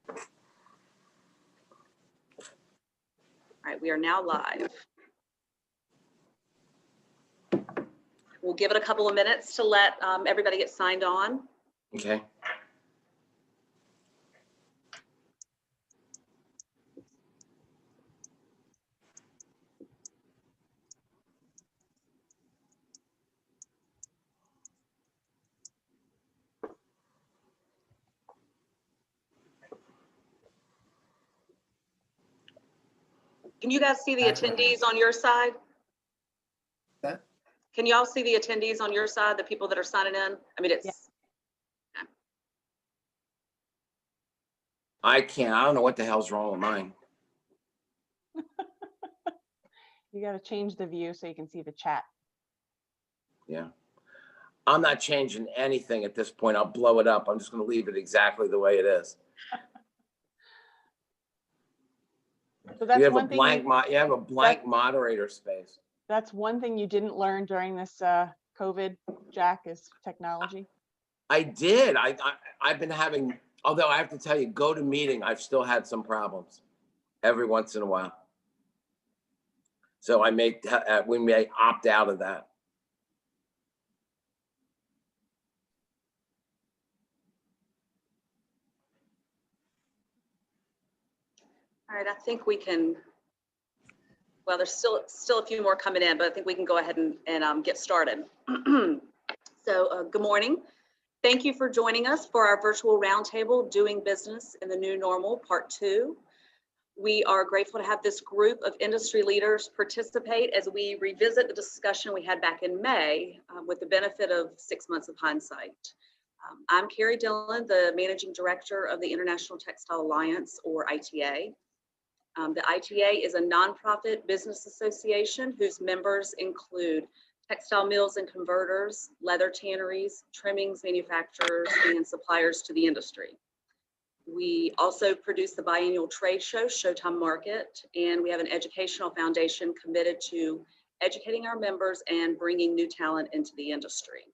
All right, we are now live. We'll give it a couple of minutes to let everybody get signed on. Okay. Can you guys see the attendees on your side? That? Can you all see the attendees on your side, the people that are signing in? I mean, it's. Yeah. I can't. I don't know what the hell's wrong with mine. You got to change the view so you can see the chat. Yeah. I'm not changing anything at this point. I'll blow it up. I'm just going to leave it exactly the way it is. So that's You have a one thing. blank moderator space. That's one thing you didn't learn during this COVID, Jack, is technology. I did. I've been having, although I have to tell you, go to meeting, I've still had some problems every once in a while. So we may opt out of that. All right, I think we can, well, there's still a few more coming in, but I think we can go ahead and get started. So good morning. Thank you for joining us for our virtual roundtable, Doing Business in the New Normal, Part 2. We are grateful to have this group of industry leaders participate as we revisit the discussion we had back in May with the benefit of 6 months of hindsight. I'm Carrie Dillon, the Managing Director of the International Textile Alliance, or ITA. The ITA is a nonprofit business association whose members include textile mills and converters, leather tanneries, trimmings manufacturers, and suppliers to the industry. We also produce the biannual trade show, Showtime Market, and we have an educational foundation committed to educating our members and bringing new talent into the industry.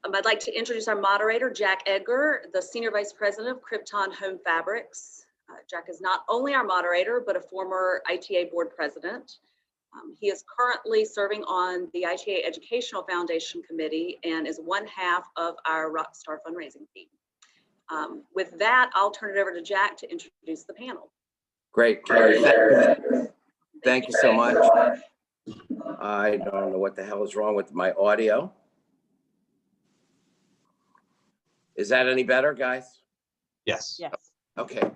I'd like to introduce our moderator, Jack Edgar, the Senior Vice President of Krypton Home Fabrics. Jack is not only our moderator, but a former ITA board president. He is currently serving on the ITA Educational Foundation Committee and is one half of our Rockstar fundraising team. With that, I'll turn it over to Jack to introduce the panel. Great, Carrie. Thank you so much. I don't know what the hell is wrong with my audio. Is that any better, guys? Yes. Yes. Okay.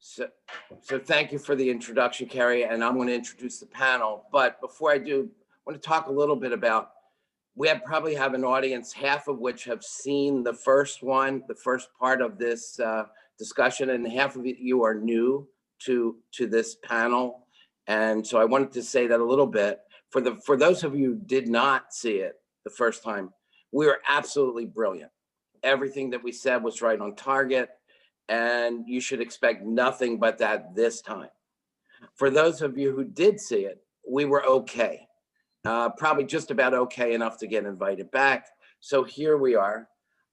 So thank you for the introduction, Carrie, and I'm going to introduce the panel. But before I do, I want to talk a little bit about, probably have an audience, half of which have seen the first part of this discussion, and half of you are new to this panel. And so I wanted to say that a little bit. For those of you who did not see it the first time, we were absolutely brilliant. Everything that we said was right on target, and you should expect nothing but that this time. For those of you who did see it, we were okay. Probably just about okay enough to get invited back. So here we are,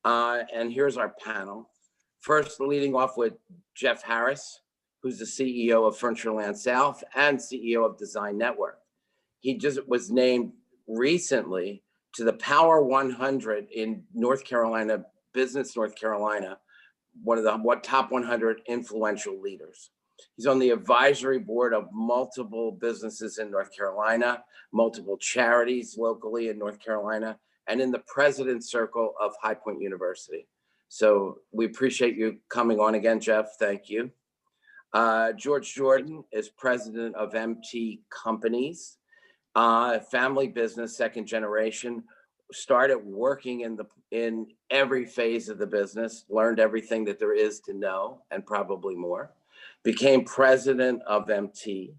and here's our panel. First, leading off with Jeff Harris, who's the CEO of Furnitureland South and CEO of Design Network. He just was named recently to the Power 100 in North Carolina, Business North Carolina, one of the top 100 influential leaders. He's on the advisory board of multiple businesses in North Carolina, multiple charities locally in North Carolina, and in the president's circle of High Point University. So we appreciate you coming on again, Jeff. Thank you. George Jordan is president of MT Companies, family business, second generation. Started working in every phase of the business, learned everything that there is to know, and probably more. Became president of MT.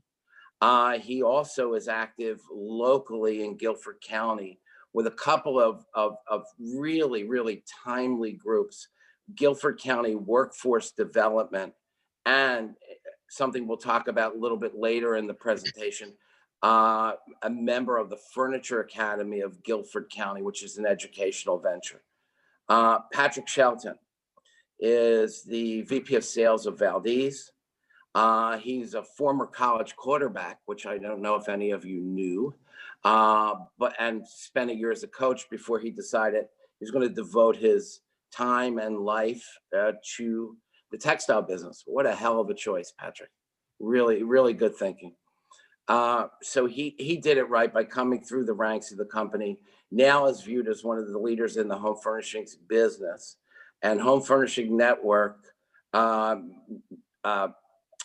He also is active locally in Guilford County with a couple of really, really timely groups, Guilford County Workforce Development, and something we'll talk about a little bit later in the presentation, a member of the Furniture Academy of Guilford County, which is an educational venture. Patrick Shelton is the VP of Sales of Valdez. He's a former college quarterback, which I don't know if any of you knew, and spent a year as a coach before he decided he's going to devote his time and life to the textile business. What a hell of a choice, Patrick. Really, really good thinking. So he did it right by coming through the ranks of the company. Now is viewed as one of the leaders in the home furnishings business. And Home Furnishing Network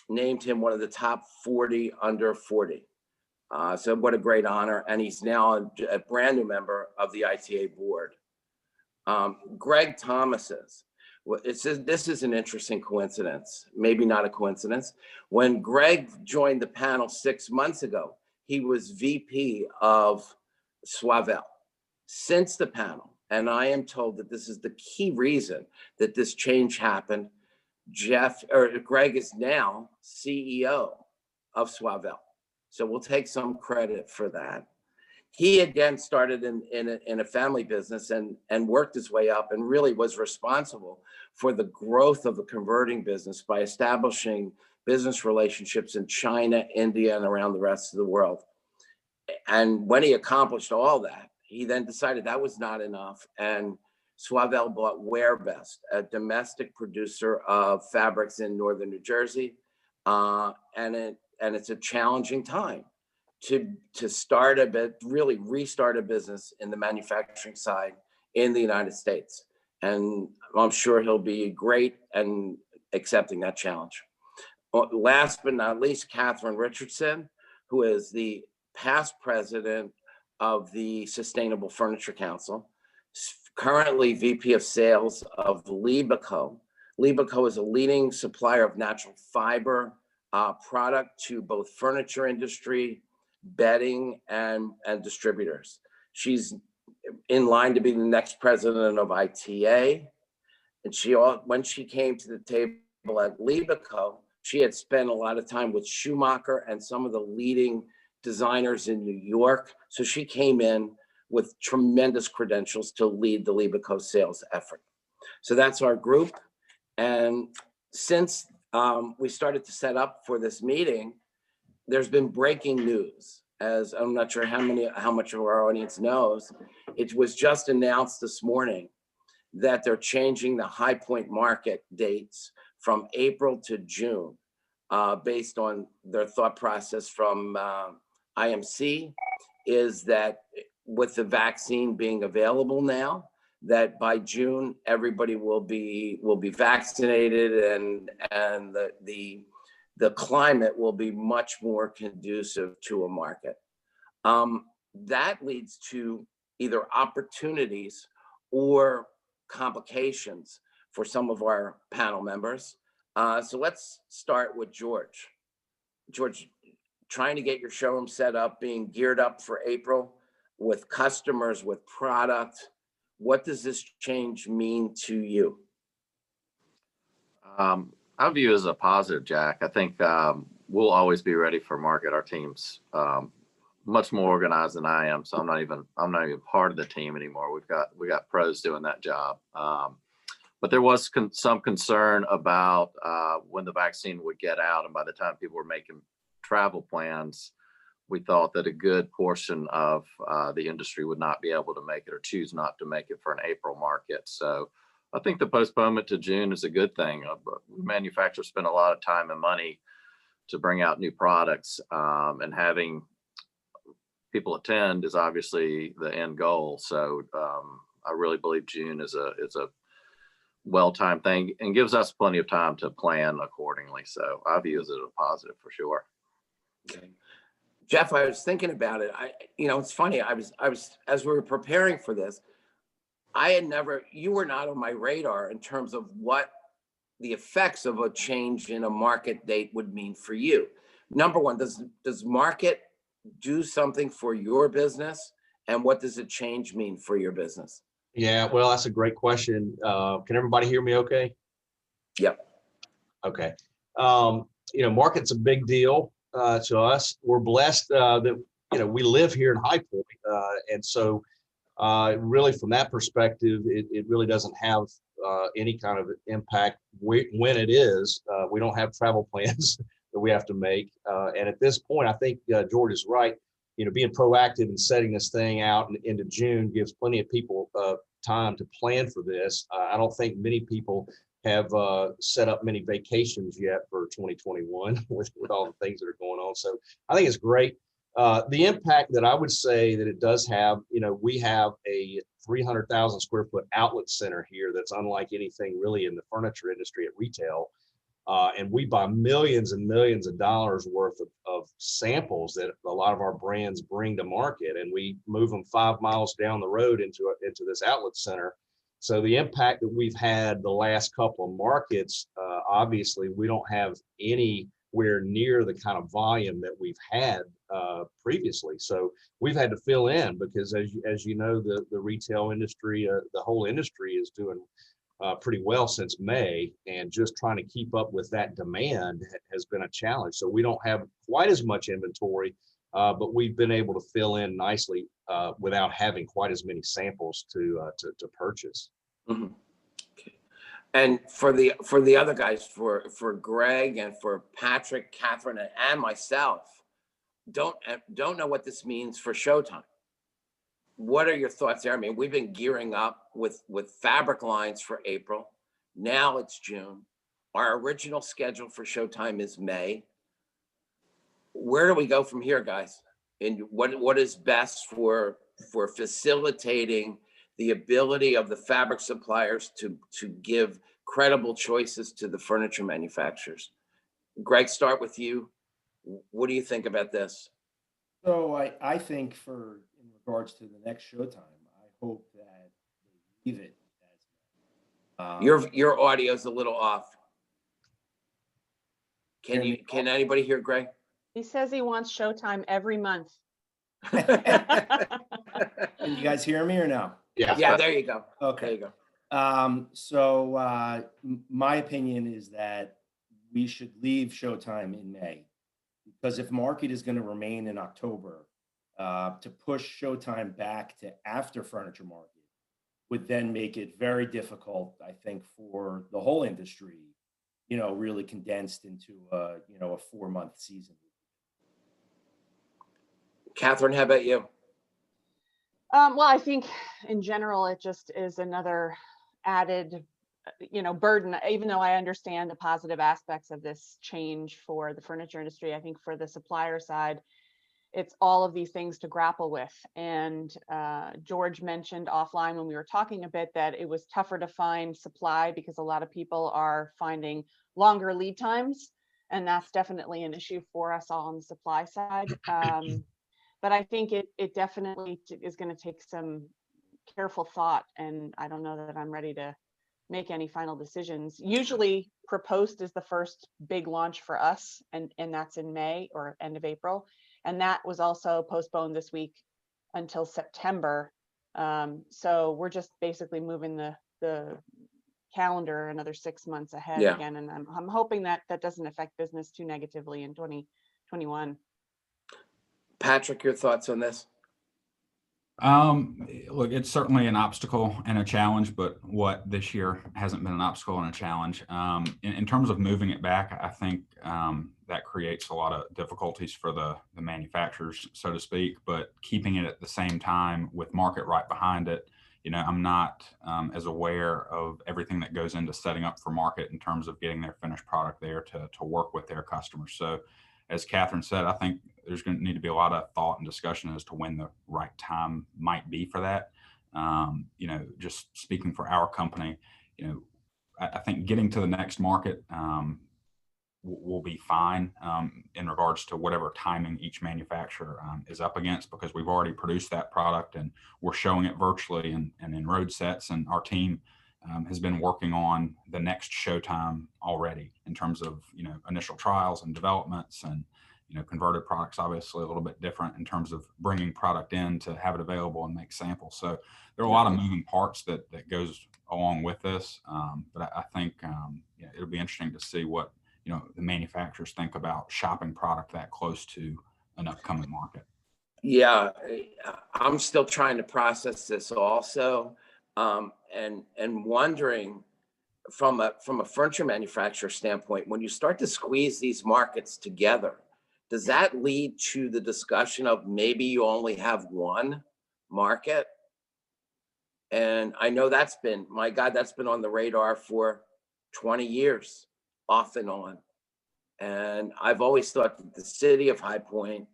named him one of the top 40 under 40. So what a great honor. And he's now a brand new member of the ITA board. Greg Thomas's. Well, this is an interesting coincidence, maybe not a coincidence. When Greg joined the panel 6 months ago, he was VP of Soivelle. Since the panel, and I am told that this is the key reason that this change happened, Greg is now CEO of Soivelle. So we'll take some credit for that. He again started in a family business and worked his way up and really was responsible for the growth of the converting business by establishing business relationships in China, India, and around the rest of the world. And when he accomplished all that, he then decided that was not enough. And Soivelle bought WearBest, a domestic producer of fabrics in northern New Jersey. And it's a challenging time to start really restart a business in the manufacturing side in the United States. And I'm sure he'll be great and accepting that challenge. Last but not least, Catherine Richardson, who is the past president of the Sustainable Furniture Council, currently VP of Sales of Libaco. Libaco is a leading supplier of natural fiber product to both furniture industry, bedding, and distributors. She's in line to be the next president of ITA. And when she came to the table at Libaco, she had spent a lot of time with Schumacher and some of the leading designers in New York. So she came in with tremendous credentials to lead the Libaco sales effort. So that's our group. And since we started to set up for this meeting, there's been breaking news. As I'm not sure how much of our audience knows, it was just announced this morning that they're changing the High Point market dates from April to June, based on their thought process from IMC, is that with the vaccine being available now, that by June everybody will be vaccinated and the climate will be much more conducive to a market. That leads to either opportunities or complications for some of our panel members. So let's start with George. George, trying to get your showroom set up, being geared up for April with customers, with product. What does this change mean to you? I view it as a positive, Jack. I think we'll always be ready for market. Our team's much more organized than I am, so I'm not even part of the team anymore. We got pros doing that job. But there was some concern about when the vaccine would get out, and by the time people were making travel plans, we thought that a good portion of the industry would not be able to make it or choose not to make it for an April market. So I think the postponement to June is a good thing. Manufacturers spend a lot of time and money to bring out new products, and having people attend is obviously the end goal. So I really believe June is a well-timed thing and gives us plenty of time to plan accordingly. So I view it as a positive for sure. Okay. Jeff, I was thinking about it. It's funny. I was as we were preparing for this, you were not on my radar in terms of what the effects of a change in a market date would mean for you. Number one, does market do something for your business? And what does a change mean for your business? Yeah, well, that's a great question. Can everybody hear me okay? Yep. Okay. Market's a big deal to us. We're blessed that, we live here in High Point. And so really from that perspective, it really doesn't have any kind of impact when it is. We don't have travel plans that we have to make. And at this point, I think George is right. Being proactive and setting this thing out into June gives plenty of people time to plan for this. I don't think many people have set up many vacations yet for 2021 with all the things that are going on. So I think it's great. The impact that I would say that it does have, we have a 300,000 square foot outlet center here that's unlike anything really in the furniture industry at retail. And we buy millions and millions of dollars worth of samples that a lot of our brands bring to market, and we move them 5 miles down the road into this outlet center. So the impact that we've had the last couple of markets, obviously we don't have anywhere near the kind of volume that we've had previously. So we've had to fill in because as you know, the retail industry, the whole industry is doing pretty well since May, and just trying to keep up with that demand has been a challenge. So we don't have quite as much inventory, but we've been able to fill in nicely without having quite as many samples to purchase. Mm-hmm. Okay. And for the other guys, for Greg and for Patrick, Catherine, and myself, don't know what this means for Showtime. What are your thoughts there? I mean, we've been gearing up with fabric lines for April. Now it's June. Our original schedule for Showtime is May. Where do we go from here, guys? And what is best for facilitating the ability of the fabric suppliers to give credible choices to the furniture manufacturers? Greg, start with you. What do you think about this? So I think in regards to the next Showtime, I hope that they leave it as Your audio's a little off. Can anybody hear Greg? He says he wants Showtime every month. Can you guys hear me or no? Yeah, there you go. Okay. There you go. So my opinion is that we should leave Showtime in May, because if market is going to remain in October, to push Showtime back to after furniture market would then make it very difficult, I think, for the whole industry, really condensed into a 4-month season. Catherine, how about you? Well, I think in general, it just is another added, burden, even though I understand the positive aspects of this change for the furniture industry. I think for the supplier side, it's all of these things to grapple with. And George mentioned offline when we were talking a bit that it was tougher to find supply because a lot of people are finding longer lead times. And that's definitely an issue for us all on the supply side. But I think it definitely is going to take some careful thought. And I don't know that I'm ready to make any final decisions. Usually ProPost is the first big launch for us, and that's in May or end of April. And that was also postponed this week until September. So we're just basically moving the calendar another 6 months ahead again. And I'm hoping that doesn't affect business too negatively in 2021. Patrick, your thoughts on this? Look, it's certainly an obstacle and a challenge, but what this year hasn't been an obstacle and a challenge. In terms of moving it back, I think that creates a lot of difficulties for the manufacturers, so to speak, but keeping it at the same time with market right behind it, I'm not as aware of everything that goes into setting up for market in terms of getting their finished product there to work with their customers. So as Catherine said, I think there's going to need to be a lot of thought and discussion as to when the right time might be for that. Just speaking for our company, I think getting to the next market will be fine in regards to whatever timing each manufacturer is up against, because we've already produced that product and we're showing it virtually and in road sets, and our team has been working on the next Showtime already in terms of initial trials and developments, and converted products obviously a little bit different in terms of bringing product in to have it available and make samples. So there are a lot of moving parts that goes along with this, but I think it'll be interesting to see what the manufacturers think about shopping product that close to an upcoming market. Yeah, I'm still trying to process this also, and wondering from a furniture manufacturer standpoint, when you start to squeeze these markets together, does that lead to the discussion of maybe you only have one market? And I know that's been, my God, that's been on the radar for 20 years, off and on. And I've always thought that the city of High Point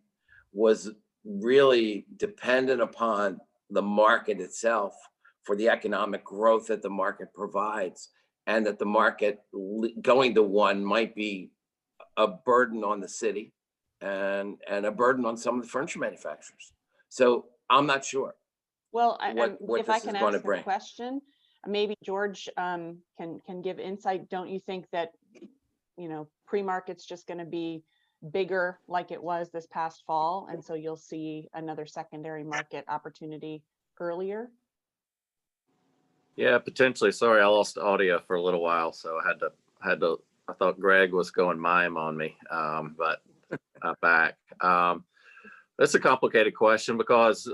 was really dependent upon the market itself for the economic growth that the market provides, and that the market going to one might be a burden on the city and a burden on some of the furniture manufacturers. So I'm not sure. Well, what if I this can is gonna ask a bring. question, maybe George can give insight. Don't you think that, pre-market's just going to be bigger like it was this past fall, and so you'll see another secondary market opportunity earlier? Yeah, potentially. Sorry, I lost audio for a little while, so I had to. I thought Greg was going mime on me, but I'm back. That's a complicated question because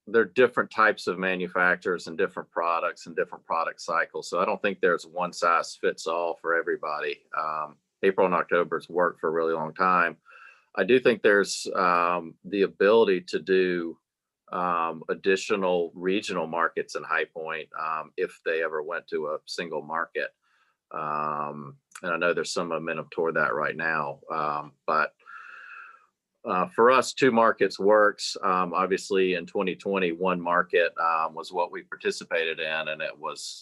there are different types of manufacturers and different products and different product cycles. So I don't think there's one size fits all for everybody. April and October's worked for a really long time. I do think there's the ability to do additional regional markets in High Point if they ever went to a single market. And I know there's some momentum toward that right now. But for us, two markets works. Obviously, in 2020, one market was what we participated in, and it was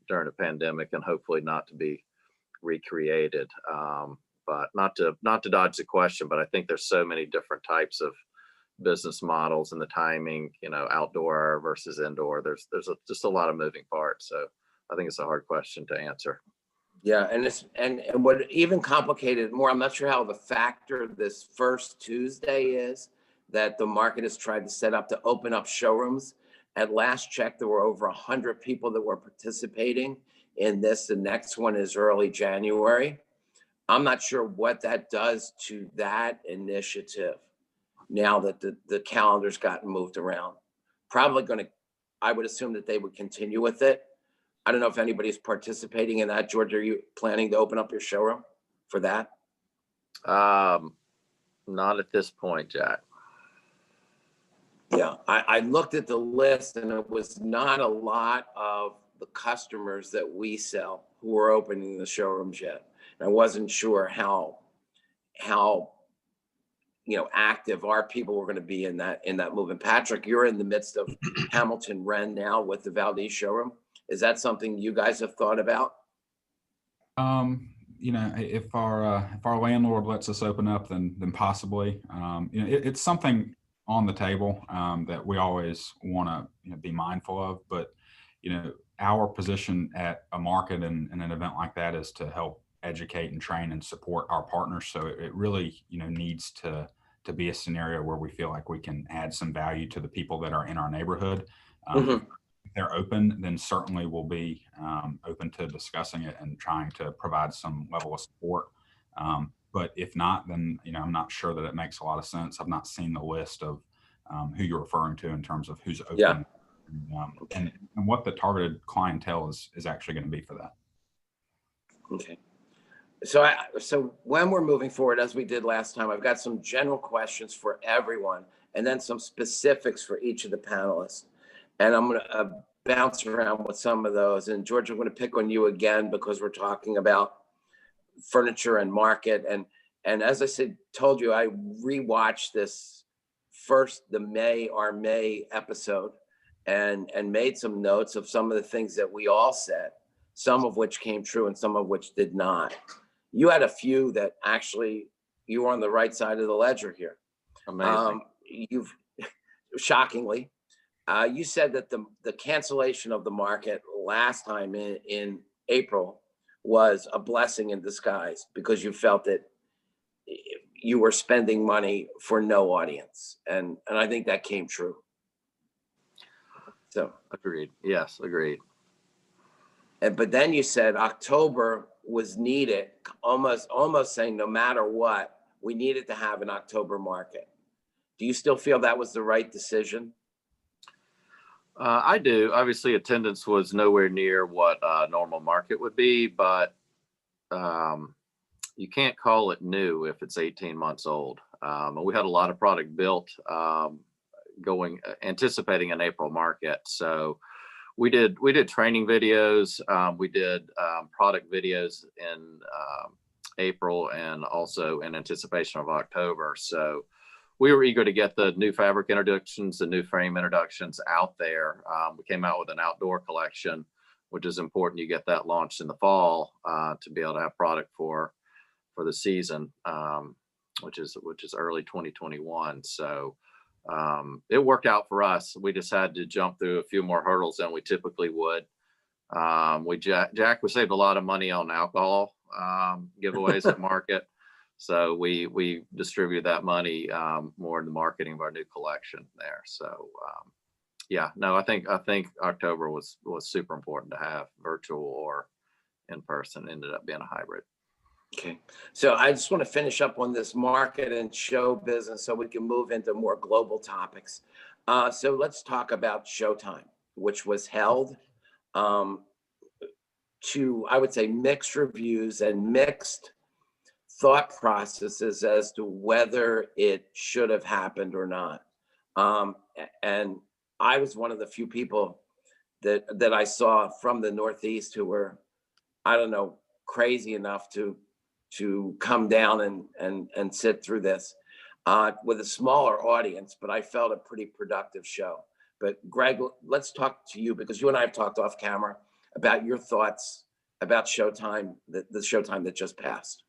during a pandemic, and hopefully not to be recreated. But not to dodge the question, but I think there's so many different types of business models and the timing, outdoor versus indoor. There's just a lot of moving parts. So I think it's a hard question to answer. Yeah, and what even complicated more, I'm not sure how the factor this first Tuesday is that the market has tried to set up to open up showrooms. At last check, there were over 100 people that were participating in this. The next one is early January. I'm not sure what that does to that initiative now that the calendar's gotten moved around. I would assume that they would continue with it. I don't know if anybody's participating in that. George, are you planning to open up your showroom for that? Not at this point, Jack. Yeah, I looked at the list and it was not a lot of the customers that we sell who are opening the showrooms yet. And I wasn't sure how active our people were going to be in that movement. Patrick, you're in the midst of Hamilton Ren now with the Valdez showroom. Is that something you guys have thought about? If our landlord lets us open up, then possibly. It's something on the table that we always want to be mindful of. But our position at a market and an event like that is to help educate and train and support our partners. So it really needs to be a scenario where we feel like we can add some value to the people that are in our neighborhood. If they're open, then certainly we'll be open to discussing it and trying to provide some level of support. But if not, then I'm not sure that it makes a lot of sense. I've not seen the list of who you're referring to in terms of who's open, yeah. and what the targeted clientele is actually going to be for that. Okay. So when we're moving forward, as we did last time, I've got some general questions for everyone, and then some specifics for each of the panelists. And I'm going to bounce around with some of those. And George, I'm going to pick on you again because we're talking about furniture and market. And as I told you, I rewatched this our May episode and made some notes of some of the things that we all said, some of which came true and some of which did not. You had a few that actually you were on the right side of the ledger here. Amazing. Shockingly. You said that the cancellation of the market last time in April was a blessing in disguise because you felt that you were spending money for no audience. And I think that came true. So Agreed. Yes, agreed. But then you said October was needed, almost saying no matter what, we needed to have an October market. Do you still feel that was the right decision? I do. Obviously, attendance was nowhere near what a normal market would be, but you can't call it new if it's 18 months old. And we had a lot of product built anticipating an April market. So we did training videos. We did product videos in April and also in anticipation of October. So we were eager to get the new fabric introductions, the new frame introductions out there. We came out with an outdoor collection, which is important. You get that launched in the fall to be able to have product for the season, which is early 2021. So it worked out for us. We just had to jump through a few more hurdles than we typically would. Jack, we saved a lot of money on alcohol giveaways at market. So we distributed that money more in the marketing of our new collection there. So yeah, no, I think October was super important to have, virtual or in person. Ended up being a hybrid. Okay, so I just want to finish up on this market and show business so we can move into more global topics. So let's talk about Showtime, which was held to, I would say, mixed reviews and mixed thought processes as to whether it should have happened or not. And I was one of the few people that I saw from the Northeast who were, I don't know, crazy enough to come down and sit through this with a smaller audience, but I felt a pretty productive show. But Greg, let's talk to you, because you and I have talked off camera about your thoughts about Showtime, the Showtime that just passed.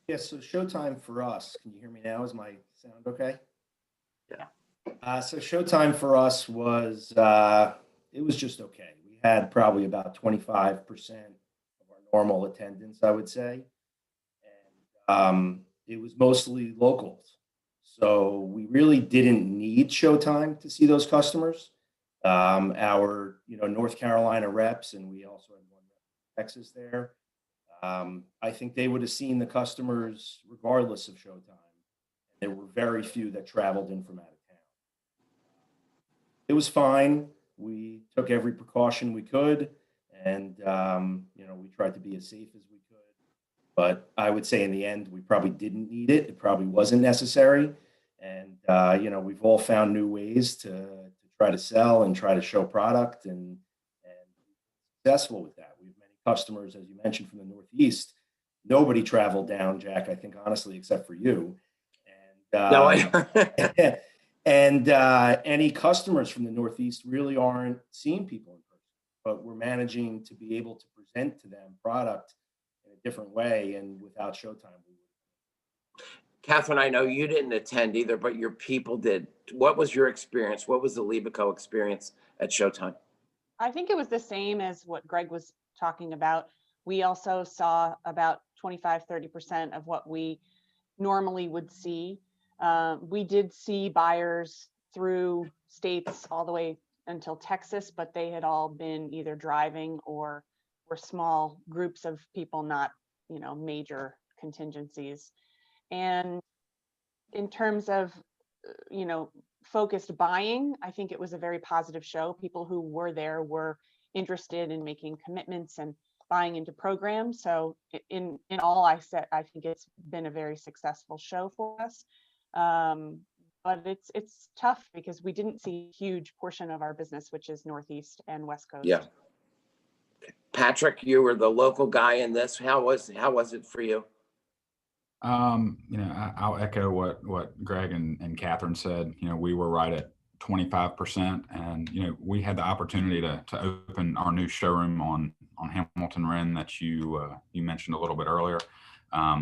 Yes, so Showtime for us, can you hear me now? Is my sound okay? Yeah. So Showtime for us was, it was just okay. We had probably about 25% of our normal attendance, I would say. And it was mostly locals. So we really didn't need Showtime to see those customers. Our, North Carolina reps, and we also had one rep in Texas there. I think they would have seen the customers regardless of Showtime. There were very few that traveled in from out of town. It was fine. We took every precaution we could, and we tried to be as safe as we could. But I would say in the end, we probably didn't need it. It probably wasn't necessary. And we've all found new ways to try to sell and try to show product and be successful with that. We have many customers, as you mentioned, from the Northeast. Nobody traveled down, Jack, I think, honestly, except for you. And and any customers from the Northeast really aren't seeing people in person, but we're managing to be able to present to them product in a different way, and without Showtime, we would. Catherine, I know you didn't attend either, but your people did. What was your experience? What was the Libico experience at Showtime? I think it was the same as what Greg was talking about. We also saw about 25-30% of what we normally would see. We did see buyers through states all the way until Texas, but they had all been either driving or were small groups of people, not, major contingencies. And in terms of, focused buying, I think it was a very positive show. People who were there were interested in making commitments and buying into programs. So in all, I think it's been a very successful show for us. But it's tough because we didn't see a huge portion of our business, which is Northeast and West Coast. Yeah. Patrick, you were the local guy in this. How was it for you? I'll echo what Greg and Catherine said. We were right at 25%, and we had the opportunity to open our new showroom on Hamilton Wren that you mentioned a little bit earlier,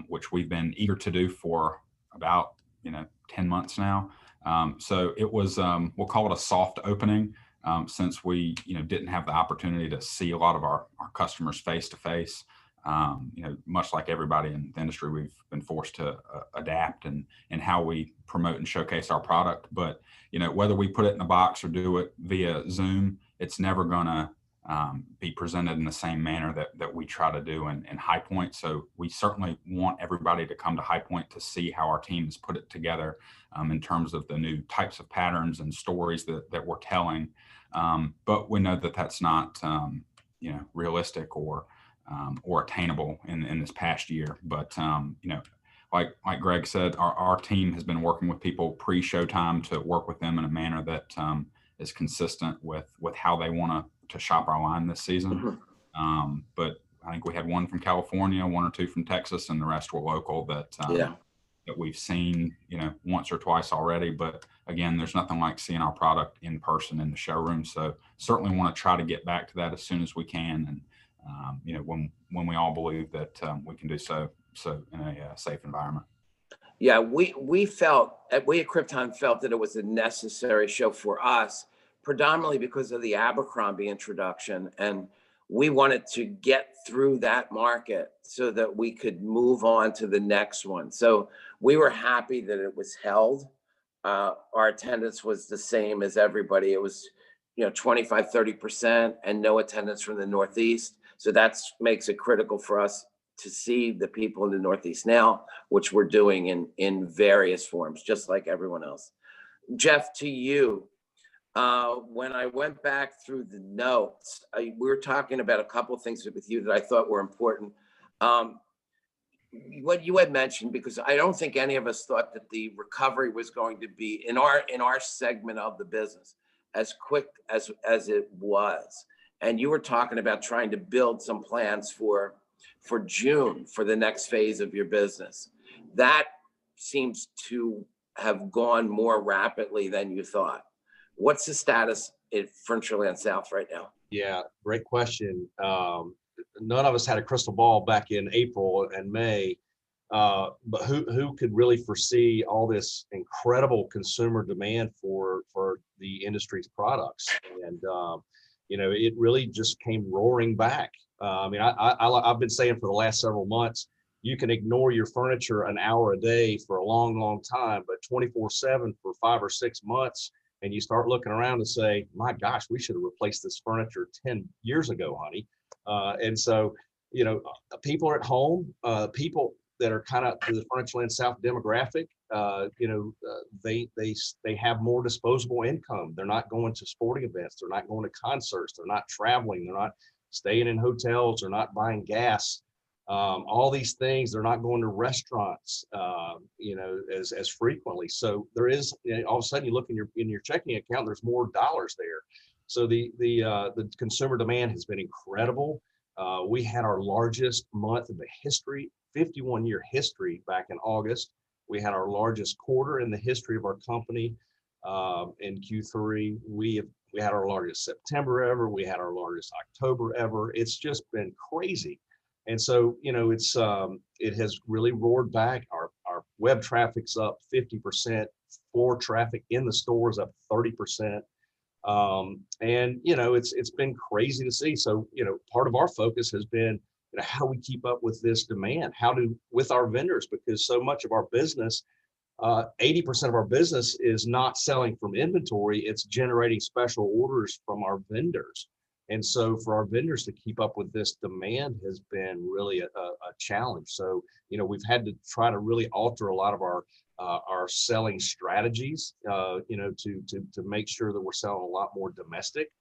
which we've been eager to do for about 10 months now. So it was we'll call it a soft opening, since we didn't have the opportunity to see a lot of our customers face to face. Much like everybody in the industry, we've been forced to adapt and how we promote and showcase our product. But whether we put it in a box or do it via Zoom, it's never gonna be presented in the same manner that we try to do in High Point. So we certainly want everybody to come to High Point to see how our team has put it together in terms of the new types of patterns and stories that we're telling. But we know that that's not realistic or attainable in this past year. But like Greg said, our team has been working with people pre-showtime to work with them in a manner that is consistent with how they want to shop our line this season. But I think we had one from California, one or two from Texas, and the rest were local that we've seen, once or twice already. But again, there's nothing like seeing our product in person in the showroom. So certainly want to try to get back to that as soon as we can. And, when we all believe that we can do so in a safe environment. Yeah, we at Krypton felt that it was a necessary show for us, predominantly because of the Abercrombie introduction. And we wanted to get through that market so that we could move on to the next one. So we were happy that it was held. Our attendance was the same as everybody. It was, 25, 30% and no attendance from the Northeast. So that makes it critical for us to see the people in the Northeast now, which we're doing in various forms, just like everyone else. Jeff, to you, when I went back through the notes, we were talking about a couple of things with you that I thought were important. What you had mentioned, because I don't think any of us thought that the recovery was going to be in our segment of the business as quick as it was. And you were talking about trying to build some plans for June, for the next phase of your business. That seems to have gone more rapidly than you thought. What's the status at Frontierland South right now? Yeah, great question. None of us had a crystal ball back in April and May, but who could really foresee all this incredible consumer demand for the industry's products? And it really just came roaring back. I've been saying for the last several months, you can ignore your furniture an hour a day for a long, long time, but 24/7 for 5 or 6 months, and you start looking around and say, my gosh, we should have replaced this furniture 10 years ago, honey. And so, people are at home, people that are kind of the Frontierland South demographic, they have more disposable income. They're not going to sporting events. They're not going to concerts. They're not traveling. They're not staying in hotels. They're not buying gas. All these things, they're not going to restaurants, as frequently. So there is, all of a sudden you look in your checking account, there's more dollars there. So the consumer demand has been incredible. We had our largest month in the history, 51-year history back in August. We had our largest quarter in the history of our company in Q3. We had our largest September ever. We had our largest October ever. It's just been crazy. And so, it has really roared back. Our web traffic's up 50%, floor traffic in the stores up 30%. And it's been crazy to see. So, part of our focus has been, how do we keep up with this demand? With our vendors, because so much of our business, 80% of our business is not selling from inventory, it's generating special orders from our vendors. And so for our vendors to keep up with this demand has been really a challenge. So, we've had to try to really alter a lot of our selling strategies, to make sure that we're selling a lot more domestic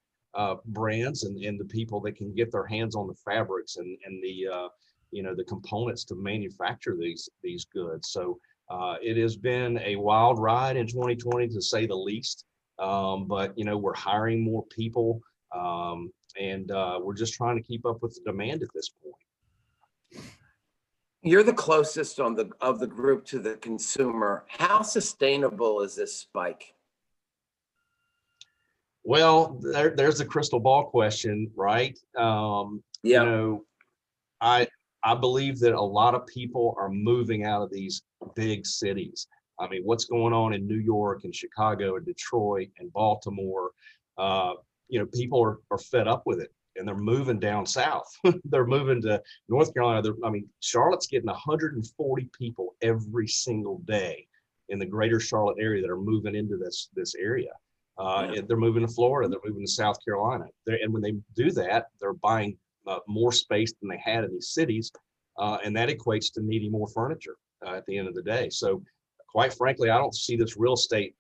brands and the people that can get their hands on the fabrics and the components to manufacture these goods. So it has been a wild ride in 2020, to say the least. But we're hiring more people, and we're just trying to keep up with the demand at this point. You're the closest of the group to the consumer. How sustainable is this spike? Well, there's the crystal ball question, right? I believe that a lot of people are moving out of these big cities. I mean, what's going on in New York and Chicago and Detroit and Baltimore? People are fed up with it, and they're moving down south. They're moving to North Carolina. Charlotte's getting 140 people every single day in the greater Charlotte area that are moving into this area. And they're moving to Florida, they're moving to South Carolina. And when they do that, they're buying more space than they had in these cities. And that equates to needing more furniture at the end of the day. So quite frankly, I don't see this real estate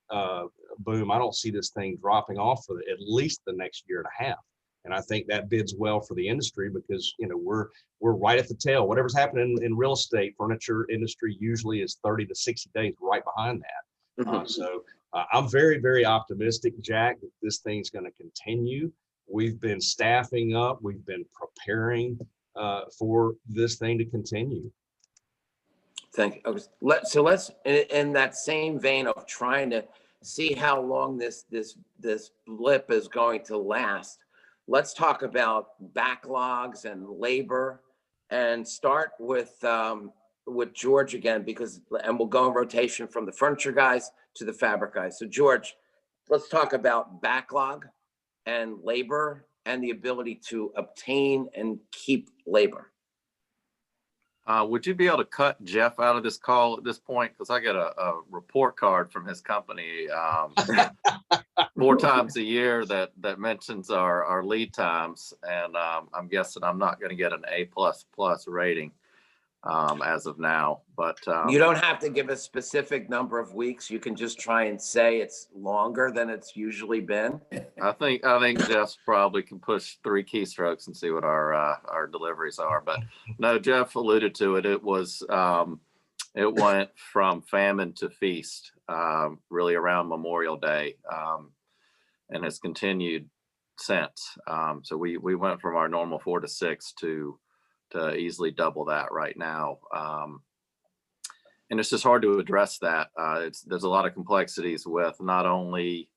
boom. I don't see this thing dropping off for at least the next year and a half. And I think that bids well for the industry because, you know, we're right at the tail. Whatever's happening in real estate, furniture industry usually is 30 to 60 days right behind that. So I'm very, very optimistic, Jack, that this thing's going to continue. We've been staffing up. We've been preparing for this thing to continue. Thank you. So let's, in that same vein of trying to see how long this blip is going to last, let's talk about backlogs and labor, and start with George again, and we'll go in rotation from the furniture guys to the fabric guys. So George, let's talk about backlog and labor and the ability to obtain and keep labor. Would you be able to cut Jeff out of this call at this point? Because I get a report card from his company 4 times a year that mentions our lead times, and I'm guessing I'm not going to get an A++ rating as of now. But you don't have to give a specific number of weeks. You can just try and say it's longer than it's usually been. I think Jeff probably can push 3 keystrokes and see what our deliveries are. But no, Jeff alluded to it. It was it went from famine to feast really around Memorial Day, and has continued since. So we went from our normal 4 to 6 to easily double that right now. And it's just hard to address that. There's a lot of complexities with not only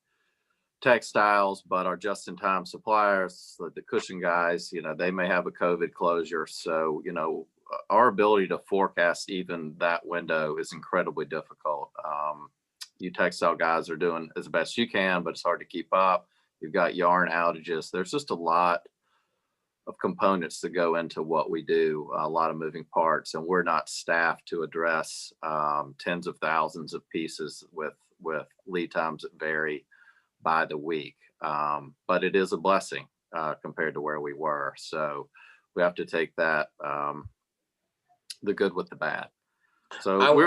textiles, but our just-in-time suppliers, like the cushion guys, you know, they may have a COVID closure. So, you know, our ability to forecast even that window is incredibly difficult. You textile guys are doing as best you can, but it's hard to keep up. You've got yarn outages. There's just a lot of components that go into what we do, a lot of moving parts, and we're not staffed to address tens of thousands of pieces with lead times that vary by the week. But it is a blessing compared to where we were. So we have to take that, the good with the bad. So go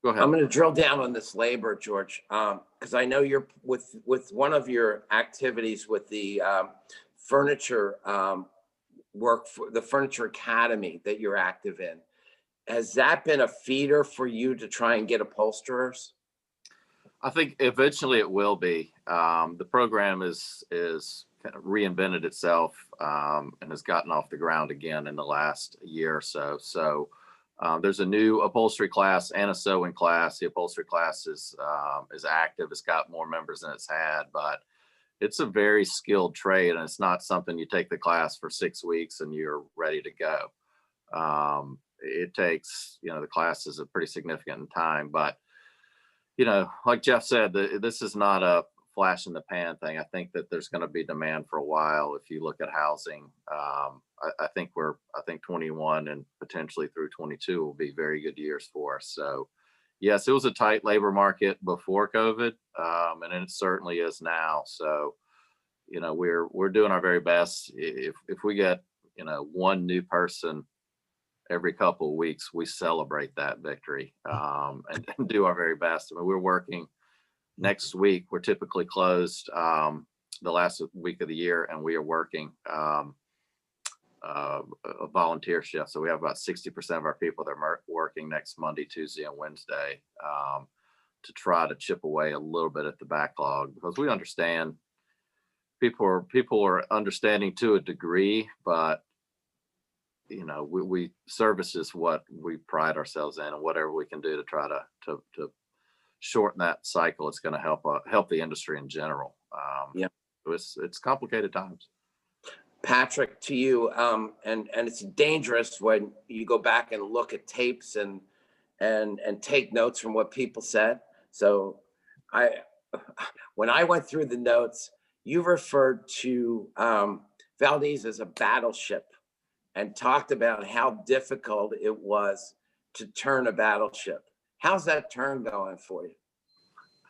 ahead. I'm going to drill down on this labor, George, because I know you're with one of your activities with the furniture work for the Furniture Academy that you're active in. Has that been a feeder for you to try and get upholsterers? I think eventually it will be. The program is kind of reinvented itself and has gotten off the ground again in the last year or so. So there's a new upholstery class and a sewing class. The upholstery class is active. It's got more members than it's had, but it's a very skilled trade, and it's not something you take the class for 6 weeks and you're ready to go. It takes, you know, the class is a pretty significant time, but you know, like Jeff said, this is not a flash in the pan thing. I think that there's going to be demand for a while. If you look at housing, I think 21 and potentially through 22 will be very good years for us. So yes, it was a tight labor market before COVID, and it certainly is now. So, you know, we're doing our very best. If we get, you know, one new person every couple of weeks, we celebrate that victory and do our very best. I mean, we're working next week. We're typically closed the last week of the year, and we are working a volunteer shift. So we have about 60% of our people that are working next Monday, Tuesday, and Wednesday to try to chip away a little bit at the backlog, because we understand people are understanding to a degree, but you know, we service is what we pride ourselves in, and whatever we can do to try to shorten that cycle, it's going to help the industry in general. Yeah, it's complicated times. Patrick, to you, and it's dangerous when you go back and look at tapes and take notes from what people said. So when I went through the notes, you referred to Valdez as a battleship and talked about how difficult it was to turn a battleship. How's that turn going for you?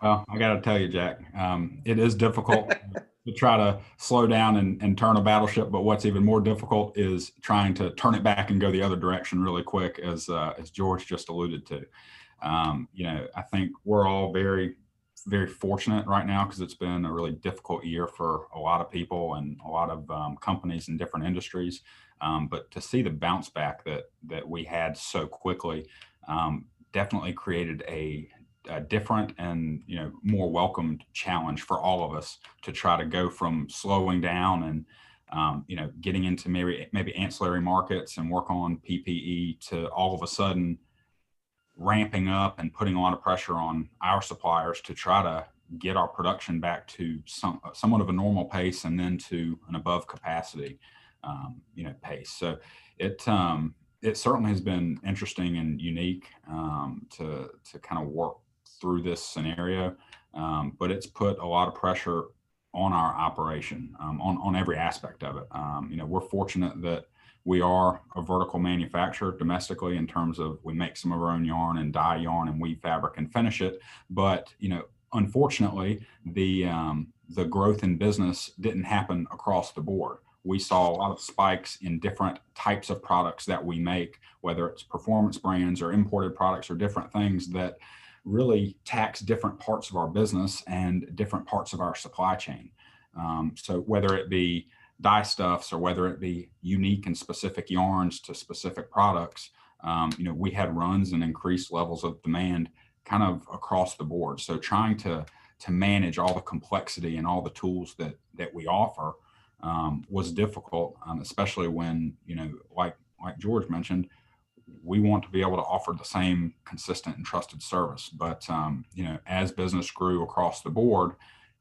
Well, I got to tell you, Jack, it is difficult to try to slow down and turn a battleship. But what's even more difficult is trying to turn it back and go the other direction really quick, as George just alluded to. I think we're all very, very fortunate right now because it's been a really difficult year for a lot of people and a lot of companies in different industries. But to see the bounce back that we had so quickly definitely created a different and more welcomed challenge for all of us to try to go from slowing down and getting into maybe ancillary markets and work on PPE to all of a sudden ramping up and putting a lot of pressure on our suppliers to try to get our production back to somewhat of a normal pace and then to an above capacity pace. So it certainly has been interesting and unique to kind of work through this scenario, but it's put a lot of pressure on our operation on every aspect of it. We're fortunate that we are a vertical manufacturer domestically in terms of we make some of our own yarn and dye yarn and weave fabric and finish it. But, unfortunately, the growth in business didn't happen across the board. We saw a lot of spikes in different types of products that we make, whether it's performance brands or imported products or different things that really tax different parts of our business and different parts of our supply chain. So whether it be dye stuffs or whether it be unique and specific yarns to specific products, we had runs and increased levels of demand kind of across the board. So trying to manage all the complexity and all the tools that we offer was difficult, especially when, like George mentioned, we want to be able to offer the same consistent and trusted service. But, as business grew across the board,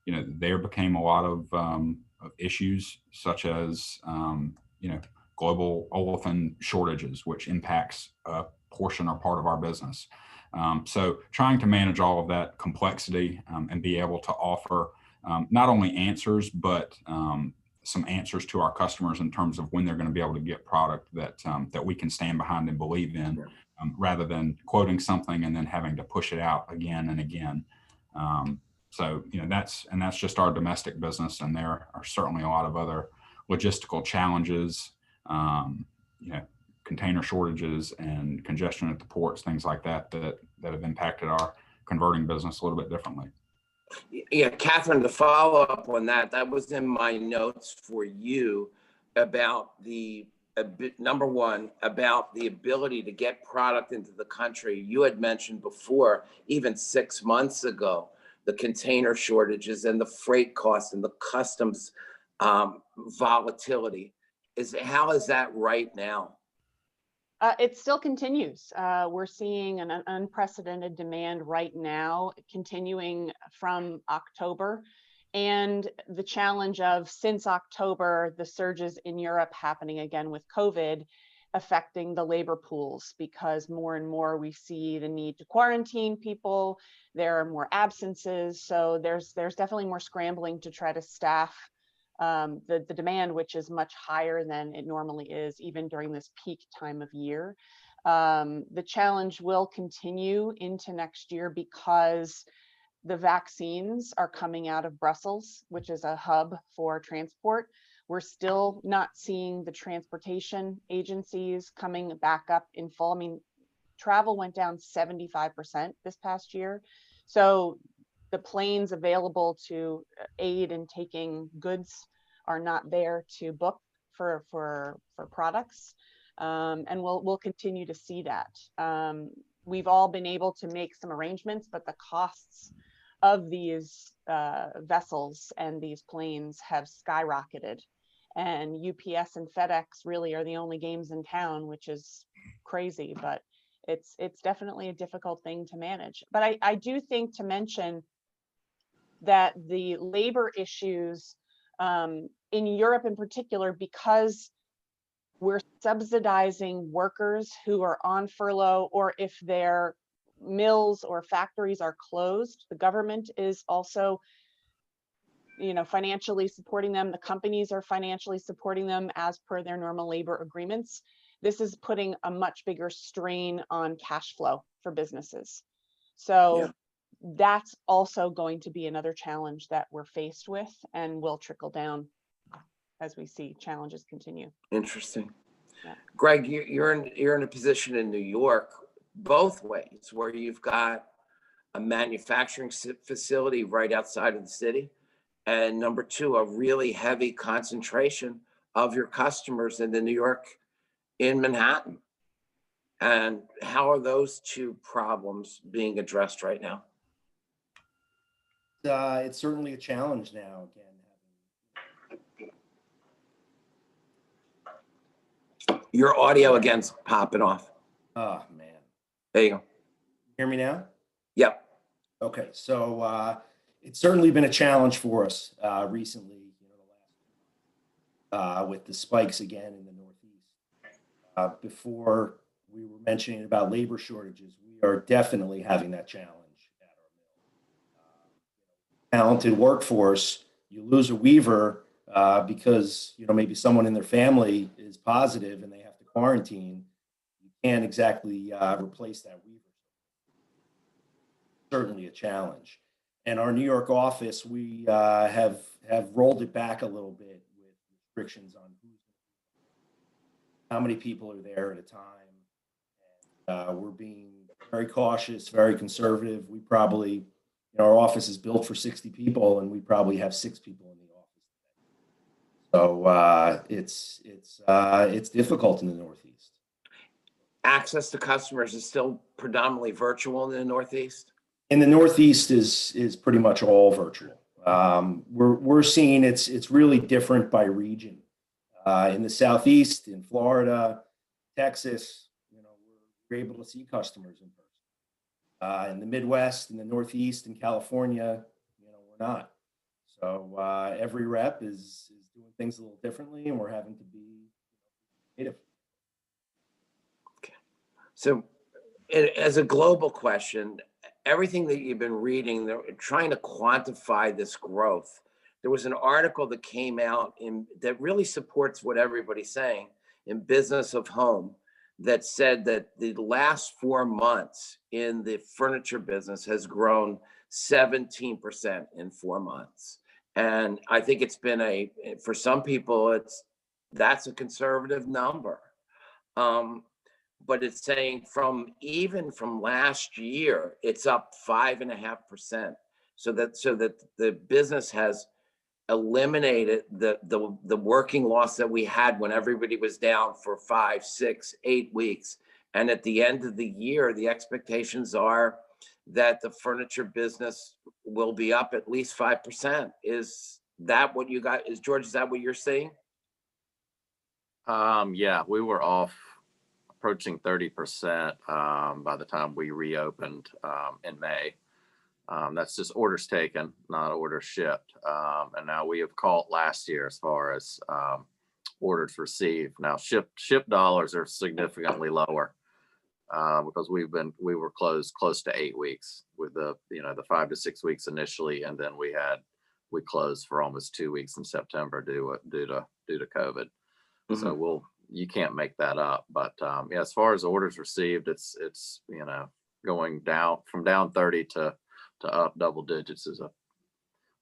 there became a lot of issues such as, global olefin shortages, which impacts a portion or part of our business. So trying to manage all of that complexity and be able to offer not only answers, but some answers to our customers in terms of when they're going to be able to get product that we can stand behind and believe in, rather than quoting something and then having to push it out again and again. So that's just our domestic business, and there are certainly a lot of other logistical challenges, container shortages and congestion at the ports, things like that have impacted our converting business a little bit differently. Yeah, Catherine, to follow up on that was in my notes for you about number one, about the ability to get product into the country. You had mentioned before, even 6 months ago, the container shortages and the freight costs and the customs volatility. How is that right now? It still continues. We're seeing an unprecedented demand right now, continuing from October. And the challenge of, since October, the surges in Europe happening again with COVID, affecting the labor pools, because more and more we see the need to quarantine people. There are more absences. So there's definitely more scrambling to try to staff the demand, which is much higher than it normally is, even during this peak time of year. The challenge will continue into next year because the vaccines are coming out of Brussels, which is a hub for transport. We're still not seeing the transportation agencies coming back up in full. I mean, travel went down 75% this past year. So the planes available to aid in taking goods are not there to book for products. And we'll continue to see that. We've all been able to make some arrangements, but the costs of these vessels and these planes have skyrocketed. And UPS and FedEx really are the only games in town, which is crazy, but it's definitely a difficult thing to manage. But I do think to mention that the labor issues in Europe in particular, because we're subsidizing workers who are on furlough, or if their mills or factories are closed, the government is also financially supporting them. The companies are financially supporting them as per their normal labor agreements. This is putting a much bigger strain on cash flow for businesses. So that's also going to be another challenge that we're faced with and will trickle down as we see challenges continue. Interesting. Yeah. Greg, you're in a position in New York both ways, where you've got a manufacturing facility right outside of the city, and number two, a really heavy concentration of your customers in in Manhattan. And how are those two problems being addressed right now? It's certainly a challenge now. Again, Your audio again's popping off. oh man, There you go. hear me now? Yep. Okay, so it's certainly been a challenge for us recently. With the spikes again in the Northeast. Before we were mentioning about labor shortages, we are definitely having that challenge at our mill. Talented workforce, you lose a weaver because maybe someone in their family is positive and they have to quarantine. You can't exactly replace that weaver. Certainly a challenge. And our New York office, we have rolled it back a little bit with restrictions on how many people are there at a time. And, we're being very cautious, very conservative. We probably, our office is built for 60 people, and we probably have 6 people in the office. So it's difficult in the Northeast. Access to customers is still predominantly virtual in the Northeast? In the Northeast is pretty much all virtual. We're seeing it's really different by region. In the Southeast, in Florida, Texas, we're able to see customers in person. In the Midwest, in the Northeast, in California, we're not. So every rep is doing things a little differently, and we're having to be creative. Okay. So, as a global question, everything that you've been reading, they're trying to quantify this growth. There was an article that came out that really supports what everybody's saying in Business of Home, that said that the last 4 months in the furniture business has grown 17% in 4 months. And I think it's been for some people, that's a conservative number. But it's saying even from last year, it's up 5.5%. So that the business has eliminated the working loss that we had when everybody was down for 5, 6, 8 weeks. And at the end of the year, the expectations are that the furniture business will be up at least 5%. Is that what you got? George, is that what you're seeing? Yeah, we were off approaching 30% by the time we reopened in May. That's just orders taken, not orders shipped. And now we have caught last year as far as orders received. Now ship dollars are significantly lower because we were closed close to 8 weeks with the 5 to 6 weeks initially, and then we closed for almost 2 weeks in September due to COVID. Mm-hmm. So you can't make that up. But yeah, as far as orders received, it's going down from down 30 to up double digits is